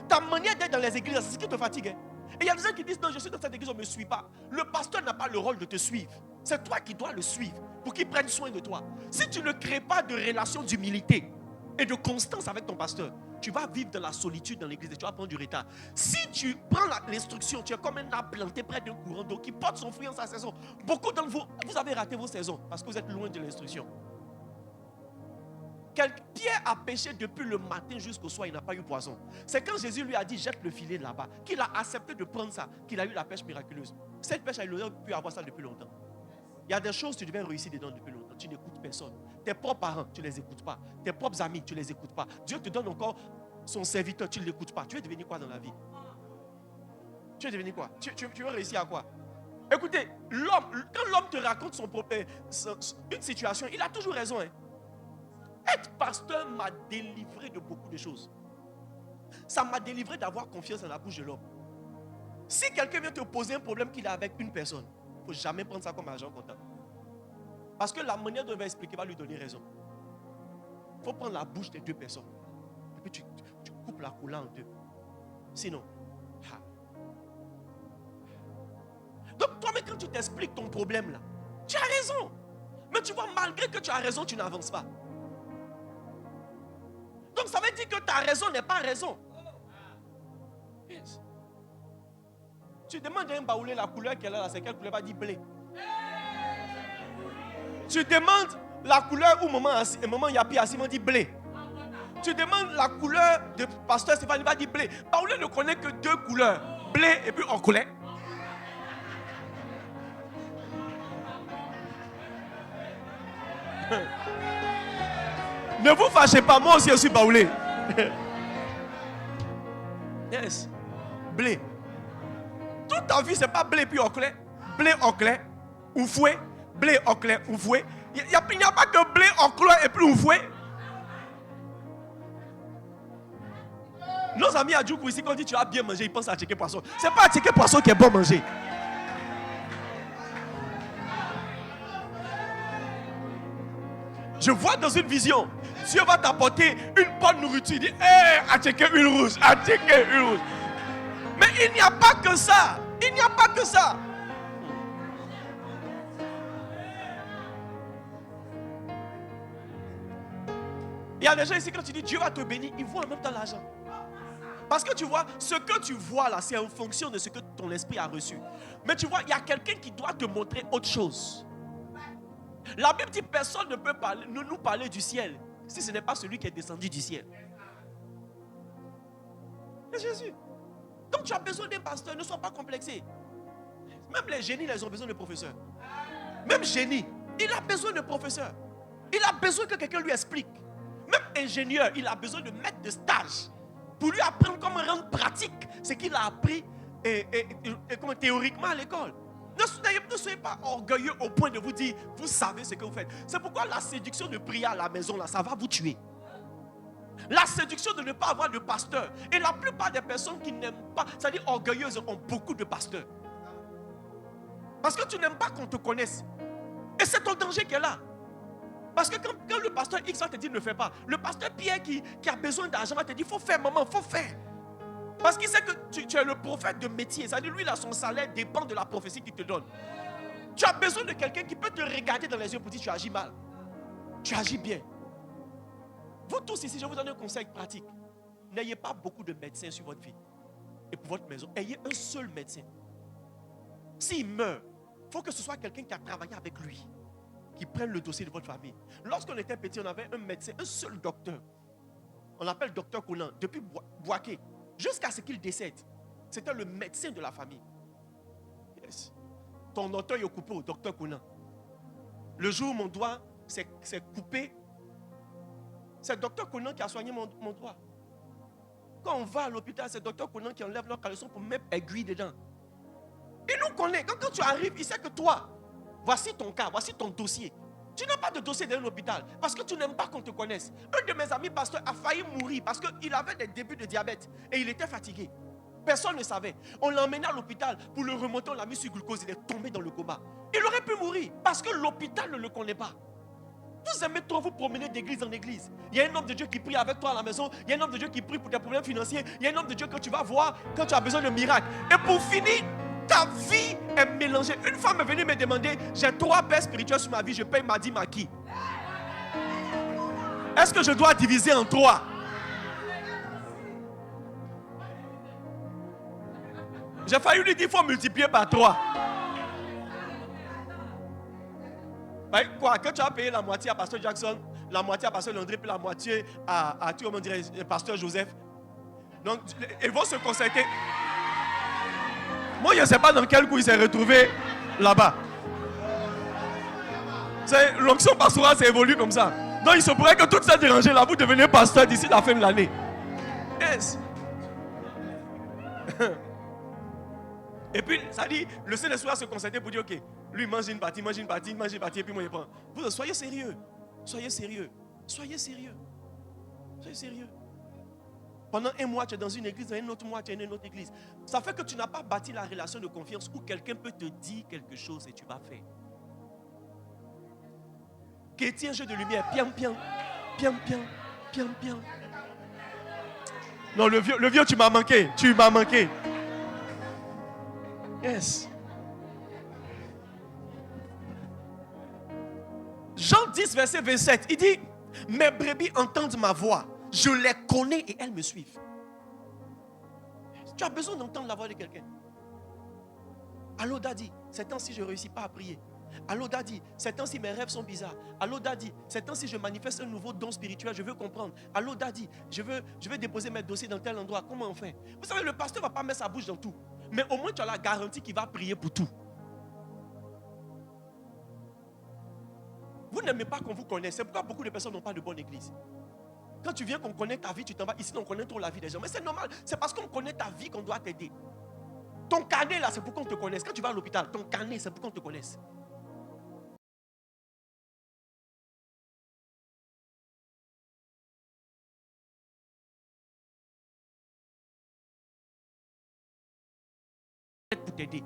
Ta manière d'être dans les églises, là, c'est ce qui te fatigue. Hein. Et il y a des gens qui disent, non, je suis dans cette église, on ne me suit pas. Le pasteur n'a pas le rôle de te suivre. C'est toi qui dois le suivre pour qu'il prenne soin de toi. Si tu ne crées pas de relation d'humilité et de constance avec ton pasteur, tu vas vivre dans la solitude dans l'église et tu vas prendre du retard. Si tu prends l'instruction, tu es comme un arbre planté près d'un courant d'eau qui porte son fruit en sa saison. Beaucoup d'entre vous, vous avez raté vos saisons parce que vous êtes loin de l'instruction. Pierre a pêché depuis le matin jusqu'au soir, il n'a pas eu poisson. C'est quand Jésus lui a dit jette le filet là-bas, qu'il a accepté de prendre ça, qu'il a eu la pêche miraculeuse. Cette pêche, il aurait pu avoir ça depuis longtemps. Il y a des choses que tu devais réussir dedans depuis longtemps. Tu n'écoutes personne. Tes propres parents, tu ne les écoutes pas. Tes propres amis, tu ne les écoutes pas. Dieu te donne encore son serviteur, tu ne l'écoutes pas. Tu veux devenir quoi dans la vie? Tu veux devenir quoi? Tu veux réussir à quoi? Écoutez, quand l'homme te raconte une situation, il a toujours raison. Hein. Être pasteur m'a délivré de beaucoup de choses. Ça m'a délivré d'avoir confiance dans la bouche de l'homme. Si quelqu'un vient te poser un problème qu'il a avec une personne, il ne faut jamais prendre ça comme argent comptable. Parce que la manière dont il va expliquer va lui donner raison. Il faut prendre la bouche des deux personnes. Et puis tu coupes la coulée en deux. Sinon, donc toi-même quand tu t'expliques ton problème là, tu as raison. Mais tu vois, malgré que tu as raison, tu n'avances pas. Donc ça veut dire que ta raison n'est pas raison. Yes. Tu demandes à un baoulé la couleur qu'elle a là, c'est quelle couleur? Va dire blé. Tu demandes la couleur où maman Yapi assis, il dit blé. Tu demandes la couleur de pasteur Stéphane, il va dire blé. Baoulé ne connaît que deux couleurs, blé et puis en couleur. Ne vous fâchez pas, moi aussi je suis baoulé. Yes. Blé. Toute ta vie, c'est pas blé puis oclé. Blé oclé ou fouet. Blé oclé ou fouet. Il n'y a pas que blé oclé et puis ou fouet. Nos amis à Djoukou ici, quand on dit tu as bien mangé, ils pensent à checker poisson. C'est pas à checker poisson qui est bon manger. Je vois dans une vision, Dieu va t'apporter une bonne nourriture. Il dit, à checker une rouge, à checker une rouge. Mais il n'y a pas que ça. Il n'y a pas que ça. Il y a des gens ici, quand tu dis Dieu va te bénir, ils voient en même temps l'argent. Parce que tu vois, ce que tu vois là, c'est en fonction de ce que ton esprit a reçu. Mais tu vois, il y a quelqu'un qui doit te montrer autre chose. La Bible dit personne ne peut nous parler du ciel si ce n'est pas celui qui est descendu du ciel. C'est Jésus. Donc tu as besoin d'un pasteur, ne sois pas complexé. Même les génies, ils ont besoin de professeurs. Même génie, il a besoin de professeurs. Il a besoin que quelqu'un lui explique. Même ingénieur, il a besoin de maître de stage pour lui apprendre comment rendre pratique ce qu'il a appris théoriquement à l'école. Ne soyez pas orgueilleux au point de vous dire, vous savez ce que vous faites. C'est pourquoi la séduction de prier à la maison, là, ça va vous tuer. La séduction de ne pas avoir de pasteur. Et la plupart des personnes qui n'aiment pas, c'est-à-dire orgueilleuses, ont beaucoup de pasteurs. Parce que tu n'aimes pas qu'on te connaisse. Et c'est ton danger qui est là. Parce que quand le pasteur X va te dire ne fais pas, le pasteur Pierre qui a besoin d'argent va te dire, il faut faire maman, il faut faire. Parce qu'il sait que tu es le prophète de métier. C'est-à-dire, lui, là, son salaire dépend de la prophétie qu'il te donne. Tu as besoin de quelqu'un qui peut te regarder dans les yeux pour dire tu agis mal. Tu agis bien. Vous tous ici, je vous donne un conseil pratique. N'ayez pas beaucoup de médecins sur votre vie et pour votre maison. Ayez un seul médecin. S'il meurt, il faut que ce soit quelqu'un qui a travaillé avec lui, qui prenne le dossier de votre famille. Lorsqu'on était petit, on avait un médecin, un seul docteur. On l'appelle docteur Conan, depuis Boaké, jusqu'à ce qu'il décède. C'était le médecin de la famille. Yes. Ton docteur est coupé au docteur Conan. Le jour où mon doigt s'est coupé, c'est le docteur Conan qui a soigné mon doigt. Quand on va à l'hôpital, c'est le docteur Conan qui enlève leur caleçon pour mettre aiguille dedans. Il nous connaît. Quand tu arrives, il sait que toi, voici ton cas, voici ton dossier. Tu n'as pas de dossier dans l'hôpital parce que tu n'aimes pas qu'on te connaisse. Un de mes amis pasteurs a failli mourir parce qu'il avait des débuts de diabète et il était fatigué. Personne ne savait. On l'a emmené à l'hôpital pour le remonter, on l'a mis sur glucose, il est tombé dans le coma. Il aurait pu mourir parce que l'hôpital ne le connaît pas. Vous aimez trop vous promener d'église en église. Il y a un homme de Dieu qui prie avec toi à la maison. Il y a un homme de Dieu qui prie pour tes problèmes financiers. Il y a un homme de Dieu que tu vas voir quand tu as besoin de miracles. Et pour finir, ta vie est mélangée. Une femme est venue me demander, j'ai 3 pères spirituels sur ma vie, je paye ma dîme à qui? Est-ce que je dois diviser en 3? J'ai failli lui dire, il faut multiplier par 3. Quoi, que tu as payé la moitié à Pasteur Jackson, la moitié à Pasteur Landry, puis la moitié à comment dirais, Pasteur Joseph. Donc, ils vont se concerter. Moi, je ne sais pas dans quel coup il s'est retrouvé là-bas. L'onction pastorale s'est évolue comme ça. Donc, il se pourrait que tout ça dérangé là, vous devenez pasteur d'ici la fin de l'année. Yes. Et puis, ça dit, le Saint-Esprit va se concerter pour dire, ok, lui mange une partie, et puis moi je prends. Vous soyez sérieux. Soyez sérieux. Soyez sérieux. Soyez sérieux. Pendant un mois, tu es dans une église, un autre mois, tu es dans une autre église. Ça fait que tu n'as pas bâti la relation de confiance où quelqu'un peut te dire quelque chose et tu vas faire. Qu'est-il un jeu de lumière? Piam, piam, piam, piam, piam, piam. Non, le vieux, tu m'as manqué. Tu m'as manqué. Yes. Jean 10, verset 27, il dit, mes brebis entendent ma voix, je les connais et elles me suivent. Tu as besoin d'entendre la voix de quelqu'un. Allô Daddy, ces temps-ci je ne réussis pas à prier. Allô Daddy, ces temps-ci mes rêves sont bizarres. Allô Daddy, ces temps-ci je manifeste un nouveau don spirituel, je veux comprendre. Allô Daddy, je veux déposer mes dossiers dans tel endroit, comment on fait? Vous savez, le pasteur ne va pas mettre sa bouche dans tout. Mais au moins tu as la garantie qu'il va prier pour tout. Vous n'aimez pas qu'on vous connaisse. C'est pourquoi beaucoup de personnes n'ont pas de bonne église. Quand tu viens qu'on connaît ta vie, tu t'en vas. Ici, on connaît trop la vie des gens. Mais c'est normal. C'est parce qu'on connaît ta vie qu'on doit t'aider. Ton carnet, là, c'est pour qu'on te connaisse. Quand tu vas à l'hôpital, ton carnet, c'est pour qu'on te connaisse. Pour t'aider.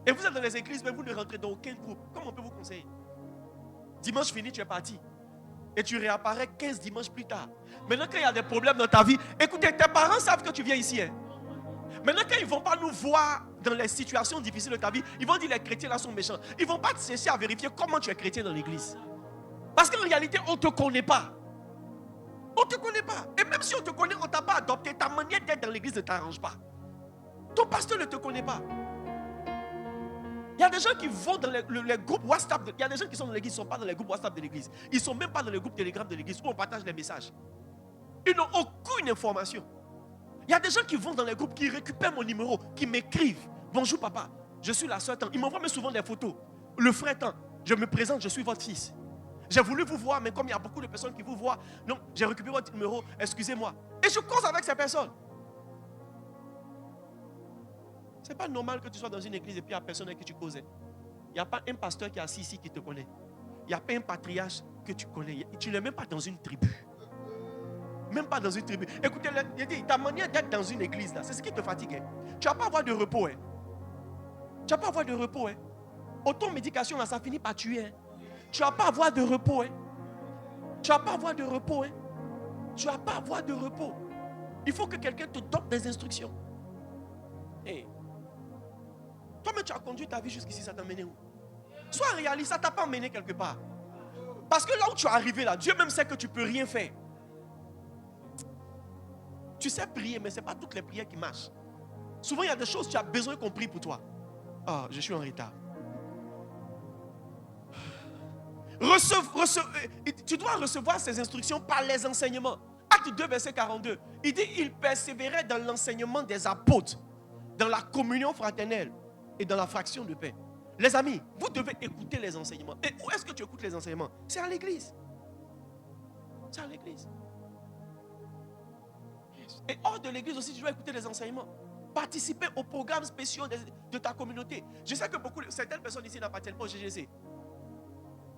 Et vous êtes dans les églises, mais vous ne rentrez dans aucun groupe. Comment on peut vous conseiller? Dimanche fini, tu es parti. Et tu réapparais 15 dimanches plus tard. Maintenant, quand il y a des problèmes dans ta vie, écoutez, tes parents savent que tu viens ici. Hein? Maintenant, quand ils ne vont pas nous voir dans les situations difficiles de ta vie, ils vont dire les chrétiens là sont méchants. Ils ne vont pas te chercher à vérifier comment tu es chrétien dans l'église. Parce qu'en réalité, on ne te connaît pas. On ne te connaît pas. Et même si on te connaît, on ne t'a pas adopté. Ta manière d'être dans l'église ne t'arrange pas. Ton pasteur ne te connaît pas. Il y a des gens qui vont dans les groupes WhatsApp. Il y a des gens qui sont dans l'église, ils ne sont pas dans les groupes WhatsApp de l'église. Ils ne sont même pas dans les groupes Telegram de l'église où on partage les messages. Ils n'ont aucune information. Il y a des gens qui vont dans les groupes, qui récupèrent mon numéro, qui m'écrivent. Bonjour papa, je suis la soeur Tant. Ils m'envoient même souvent des photos. Le frère Tant, je me présente, je suis votre fils. J'ai voulu vous voir, mais comme il y a beaucoup de personnes qui vous voient, non, j'ai récupéré votre numéro, excusez-moi. Et je cause avec ces personnes. Ce n'est pas normal que tu sois dans une église et puis il n'y a personne avec qui tu causes. Il n'y a pas un pasteur qui est assis ici qui te connaît. Il n'y a pas un patriarche que tu connais. Tu n'es même pas dans une tribu. Même pas dans une tribu. Écoutez, ta manière d'être dans une église, là, c'est ce qui te fatigue. Hein. Tu ne vas pas avoir de repos. Hein. Tu ne vas pas avoir de repos. Hein. Automédication, là, ça finit par tuer. Hein. Tu ne vas pas avoir de repos. Hein. Tu ne vas pas avoir de repos. Hein. tu ne vas pas avoir de repos. Il faut que quelqu'un te donne des instructions. Hey. Toi-même, tu as conduit ta vie jusqu'ici, ça t'a mené où? Sois réaliste, ça ne t'a pas mené quelque part. Parce que là où tu es arrivé, là, Dieu même sait que tu ne peux rien faire. Tu sais prier, mais ce n'est pas toutes les prières qui marchent. Souvent, il y a des choses que tu as besoin qu'on prie pour toi. Ah, je suis en retard. Tu dois recevoir ces instructions par les enseignements. Acte 2, verset 42. Il dit, il persévérait dans l'enseignement des apôtres, dans la communion fraternelle et dans la fraction de pain. Les amis, vous devez écouter les enseignements. Et où est-ce que tu écoutes les enseignements? C'est à l'église. C'est à l'église. Et hors de l'église aussi, tu dois écouter les enseignements. Participer aux programmes spéciaux de ta communauté. Je sais que certaines personnes ici n'appartiennent pas au GGC.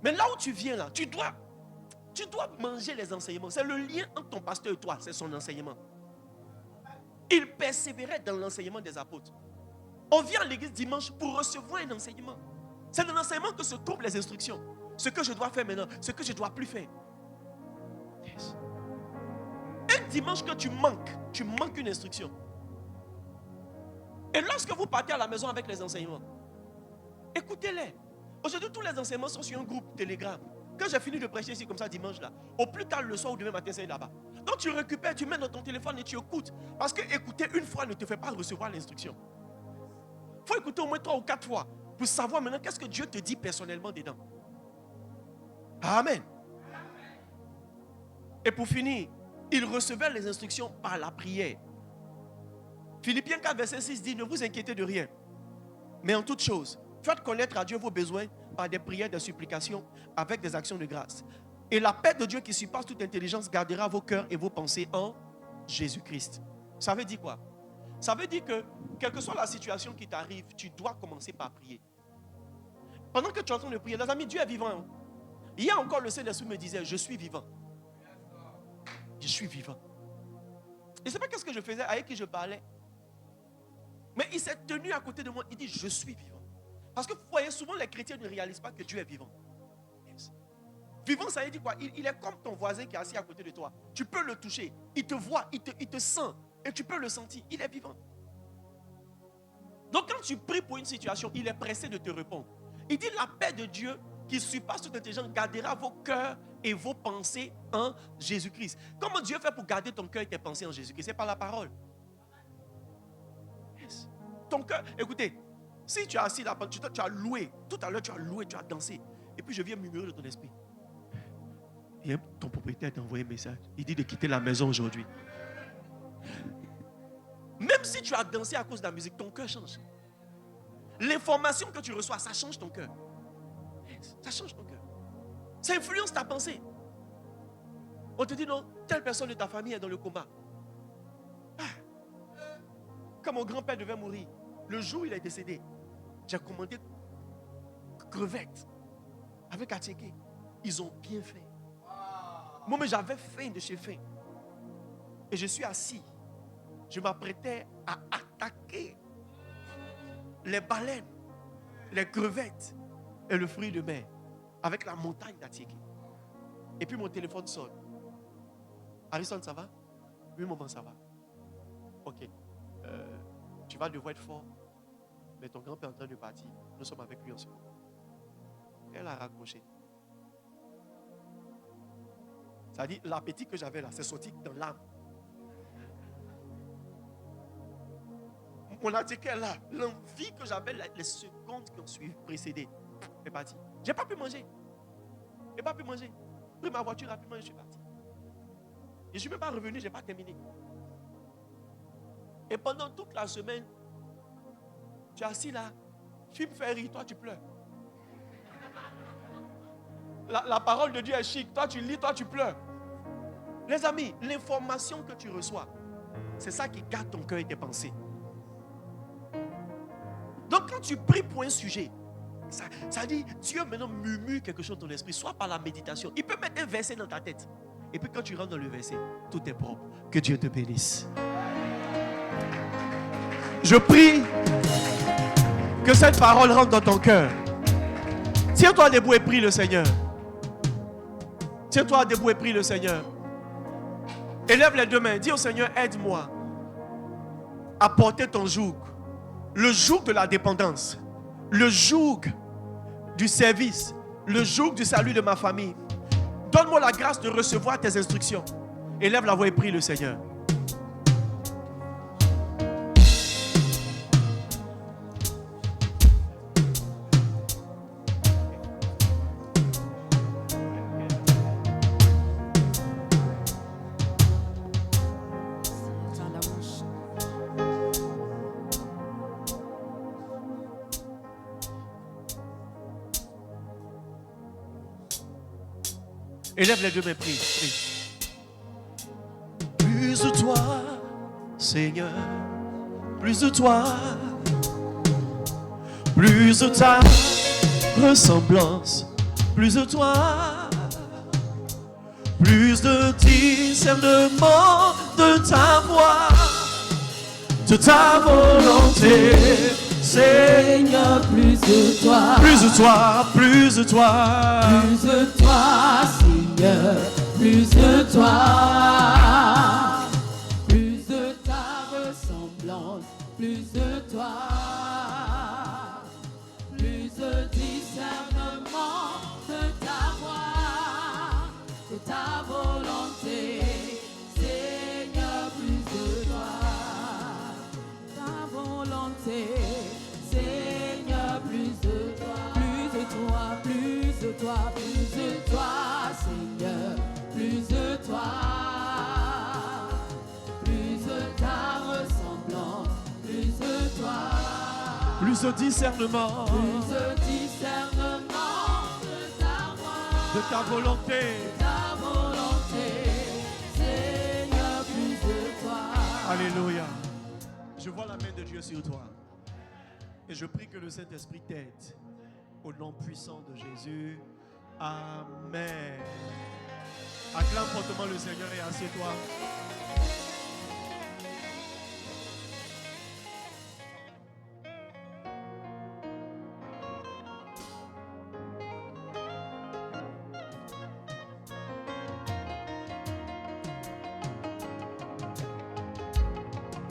Mais là où tu viens, là, tu dois manger les enseignements. C'est le lien entre ton pasteur et toi, c'est son enseignement. Il persévérait dans l'enseignement des apôtres. On vient à l'église dimanche pour recevoir un enseignement. C'est dans l'enseignement que se trouvent les instructions. Ce que je dois faire maintenant, ce que je ne dois plus faire. Yes. Un dimanche que tu manques une instruction. Et lorsque vous partez à la maison avec les enseignements, écoutez-les. Aujourd'hui, tous les enseignements sont sur un groupe Telegram. Quand j'ai fini de prêcher ici comme ça dimanche là, au plus tard le soir ou demain matin, c'est là-bas. Donc tu récupères, tu mets dans ton téléphone et tu écoutes. Parce que écouter une fois ne te fait pas recevoir l'instruction. Il faut écouter au moins 3 ou 4 fois pour savoir maintenant qu'est-ce que Dieu te dit personnellement dedans. Amen. Et pour finir, il recevait les instructions par la prière. Philippiens 4, verset 6 dit, ne vous inquiétez de rien. Mais en toute chose, faites connaître à Dieu vos besoins par des prières, des supplications, avec des actions de grâce. Et la paix de Dieu qui surpasse toute intelligence gardera vos cœurs et vos pensées en Jésus-Christ. Ça veut dire quoi? Ça veut dire que, quelle que soit la situation qui t'arrive, tu dois commencer par prier. Pendant que tu es en train de prier, les amis, Dieu est vivant. Hein? Hier encore, le Saint-Esprit me disait, je suis vivant. Je suis vivant. Et c'est pas qu'est-ce que je faisais, avec qui je parlais. Mais il s'est tenu à côté de moi, il dit, je suis vivant. Parce que vous voyez, souvent les chrétiens ne réalisent pas que Dieu est vivant. Yes. Vivant, ça veut dire quoi? Il est comme ton voisin qui est assis à côté de toi. Tu peux le toucher, il te voit, il te sent. Et tu peux le sentir, il est vivant. Donc quand tu pries pour une situation, il est pressé de te répondre. Il dit, la paix de Dieu qui surpasse toute intelligence gardera vos cœurs et vos pensées en Jésus-Christ. Comment Dieu fait pour garder ton cœur et tes pensées en Jésus-Christ? C'est par la parole. Yes. Ton cœur, écoutez, si tu es assis là, tu as loué, tout à l'heure tu as loué, tu as dansé, et puis je viens murmurer de ton esprit. Et ton propriétaire t'a envoyé un message. Il dit de quitter la maison aujourd'hui. Même si tu as dansé à cause de la musique, ton cœur change. L'information que tu reçois, ça change ton cœur. Ça change ton cœur. Ça influence ta pensée. On te dit non, telle personne de ta famille est dans le coma. Quand mon grand-père devait mourir, le jour où il est décédé, j'ai commandé crevettes avec attiéké. Ils ont bien fait. Moi, mais j'avais faim de chez faim. Et je suis assis. Je m'apprêtais à attaquer les baleines, les crevettes et le fruit de mer avec la montagne d'attiéké. Et puis mon téléphone sonne. Harrison, ça va? Oui, maman, ça va. Ok. Tu vas devoir être fort. Mais ton grand-père est en train de partir. Nous sommes avec lui en ce moment. Elle a raccroché. Ça dit, l'appétit que j'avais là, c'est sorti dans l'âme. Mon attiéké est là. L'envie que j'avais, les secondes qui ont suivi, précédé, est parti. Je n'ai pas pu manger. Je n'ai pas pu manger. J'ai pris ma voiture rapidement et je suis parti. Je ne suis même pas revenu, je n'ai pas terminé. Et pendant toute la semaine, tu es assis là, film fait rire, toi tu pleures. La parole de Dieu est chic, toi tu lis, toi tu pleures. Les amis, l'information que tu reçois, c'est ça qui garde ton cœur et tes pensées. Donc quand tu pries pour un sujet, ça dit, Dieu maintenant murmure quelque chose dans ton esprit, soit par la méditation. Il peut mettre un verset dans ta tête. Et puis quand tu rentres dans le verset, tout est propre. Que Dieu te bénisse. Je prie que cette parole rentre dans ton cœur. Tiens-toi debout et prie le Seigneur. Tiens-toi debout et prie le Seigneur. Élève les deux mains. Dis au Seigneur, aide-moi à porter ton joug. Le joug de la dépendance. Le joug du service. Le joug du salut de ma famille. Donne-moi la grâce de recevoir tes instructions. Élève la voix et prie le Seigneur. Élève les deux mains, prie, prie. Plus de toi, Seigneur, plus de toi, plus de ta ressemblance, plus de toi, plus de discernement de ta voix, de ta volonté, Seigneur, plus de toi. plus de toi, plus de toi, Plus de toi, Seigneur, plus de toi, plus de ta ressemblance, plus de toi, plus de discernement de ta voix, de ta volonté, Seigneur, plus de toi, ta volonté, Seigneur, plus de toi, plus de toi, plus de toi, plus de toi, Seigneur, plus de toi, plus de ta ressemblance, plus de toi, plus de discernement plus de discernement de ta voix, de ta volonté. ta volonté, Seigneur, plus de toi. Alléluia. Je vois la main de Dieu sur toi. Et je prie que le Saint-Esprit t'aide. Au nom puissant de Jésus. Amen. Acclame fortement le Seigneur et assieds-toi.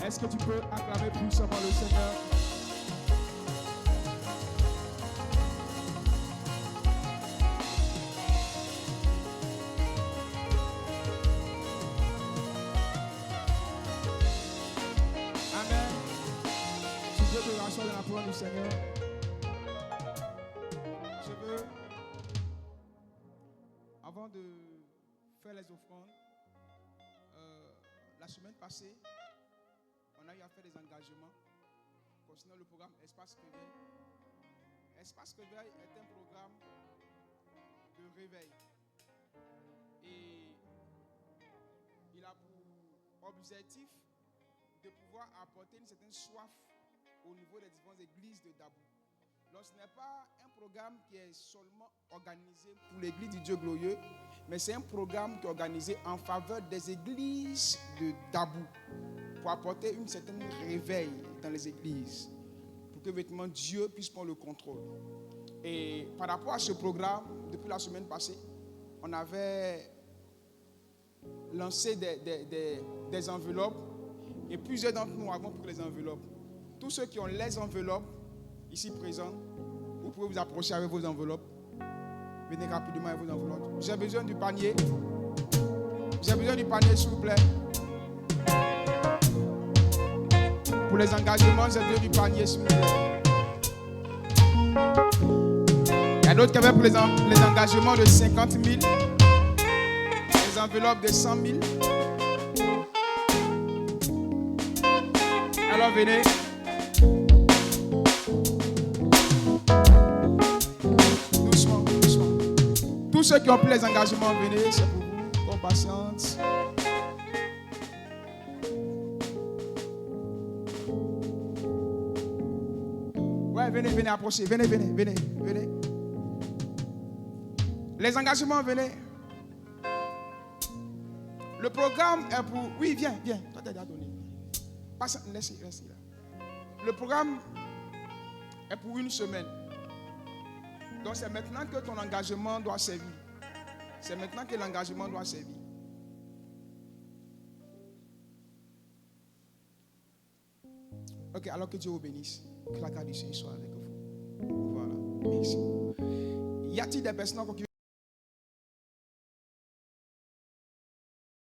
Est-ce que tu peux acclamer puissamment le Seigneur? Amen. Tu veux te rasseoir dans la parole du Seigneur? Je veux, avant de faire les offrandes, la semaine passée, on a eu à faire des engagements concernant le programme Espace Réveil. Espace Réveil est un programme de réveil. Et il a pour objectif de pouvoir apporter une certaine soif au niveau des différentes églises de Dabou. Donc ce n'est pas un programme qui est seulement organisé pour l'église du Dieu glorieux, mais c'est un programme qui est organisé en faveur des églises de Dabou, pour apporter une certaine réveil dans les églises, pour que vêtement Dieu puisse prendre le contrôle. Et par rapport à ce programme, depuis la semaine passée, on avait lancé des enveloppes, et plusieurs d'entre nous avons pris les enveloppes. Tous ceux qui ont les enveloppes ici présents, vous pouvez vous approcher avec vos enveloppes. Venez rapidement avec vos enveloppes. J'ai besoin du panier. J'ai besoin du panier, s'il vous plaît. Pour les engagements, j'ai besoin du panier, s'il vous plaît. Il y a d'autres qui avaient pour les engagements de 50 000, les enveloppes de 100 000. Alors venez. Doucement, doucement. Tous ceux qui ont pris les engagements, venez, c'est pour vous. Bonne patience. Ouais, venez, approchez. Venez. Les engagements, venez. Le programme est pour... Oui, viens. Toi, t'as déjà donné. Passe, laisse là. Le programme est pour une semaine. Donc, c'est maintenant que ton engagement doit servir. C'est maintenant que l'engagement doit servir. Ok, alors que Dieu vous bénisse. Que la grâce du Seigneur soit avec vous. Voilà. Merci. Y a-t-il des personnes encore qui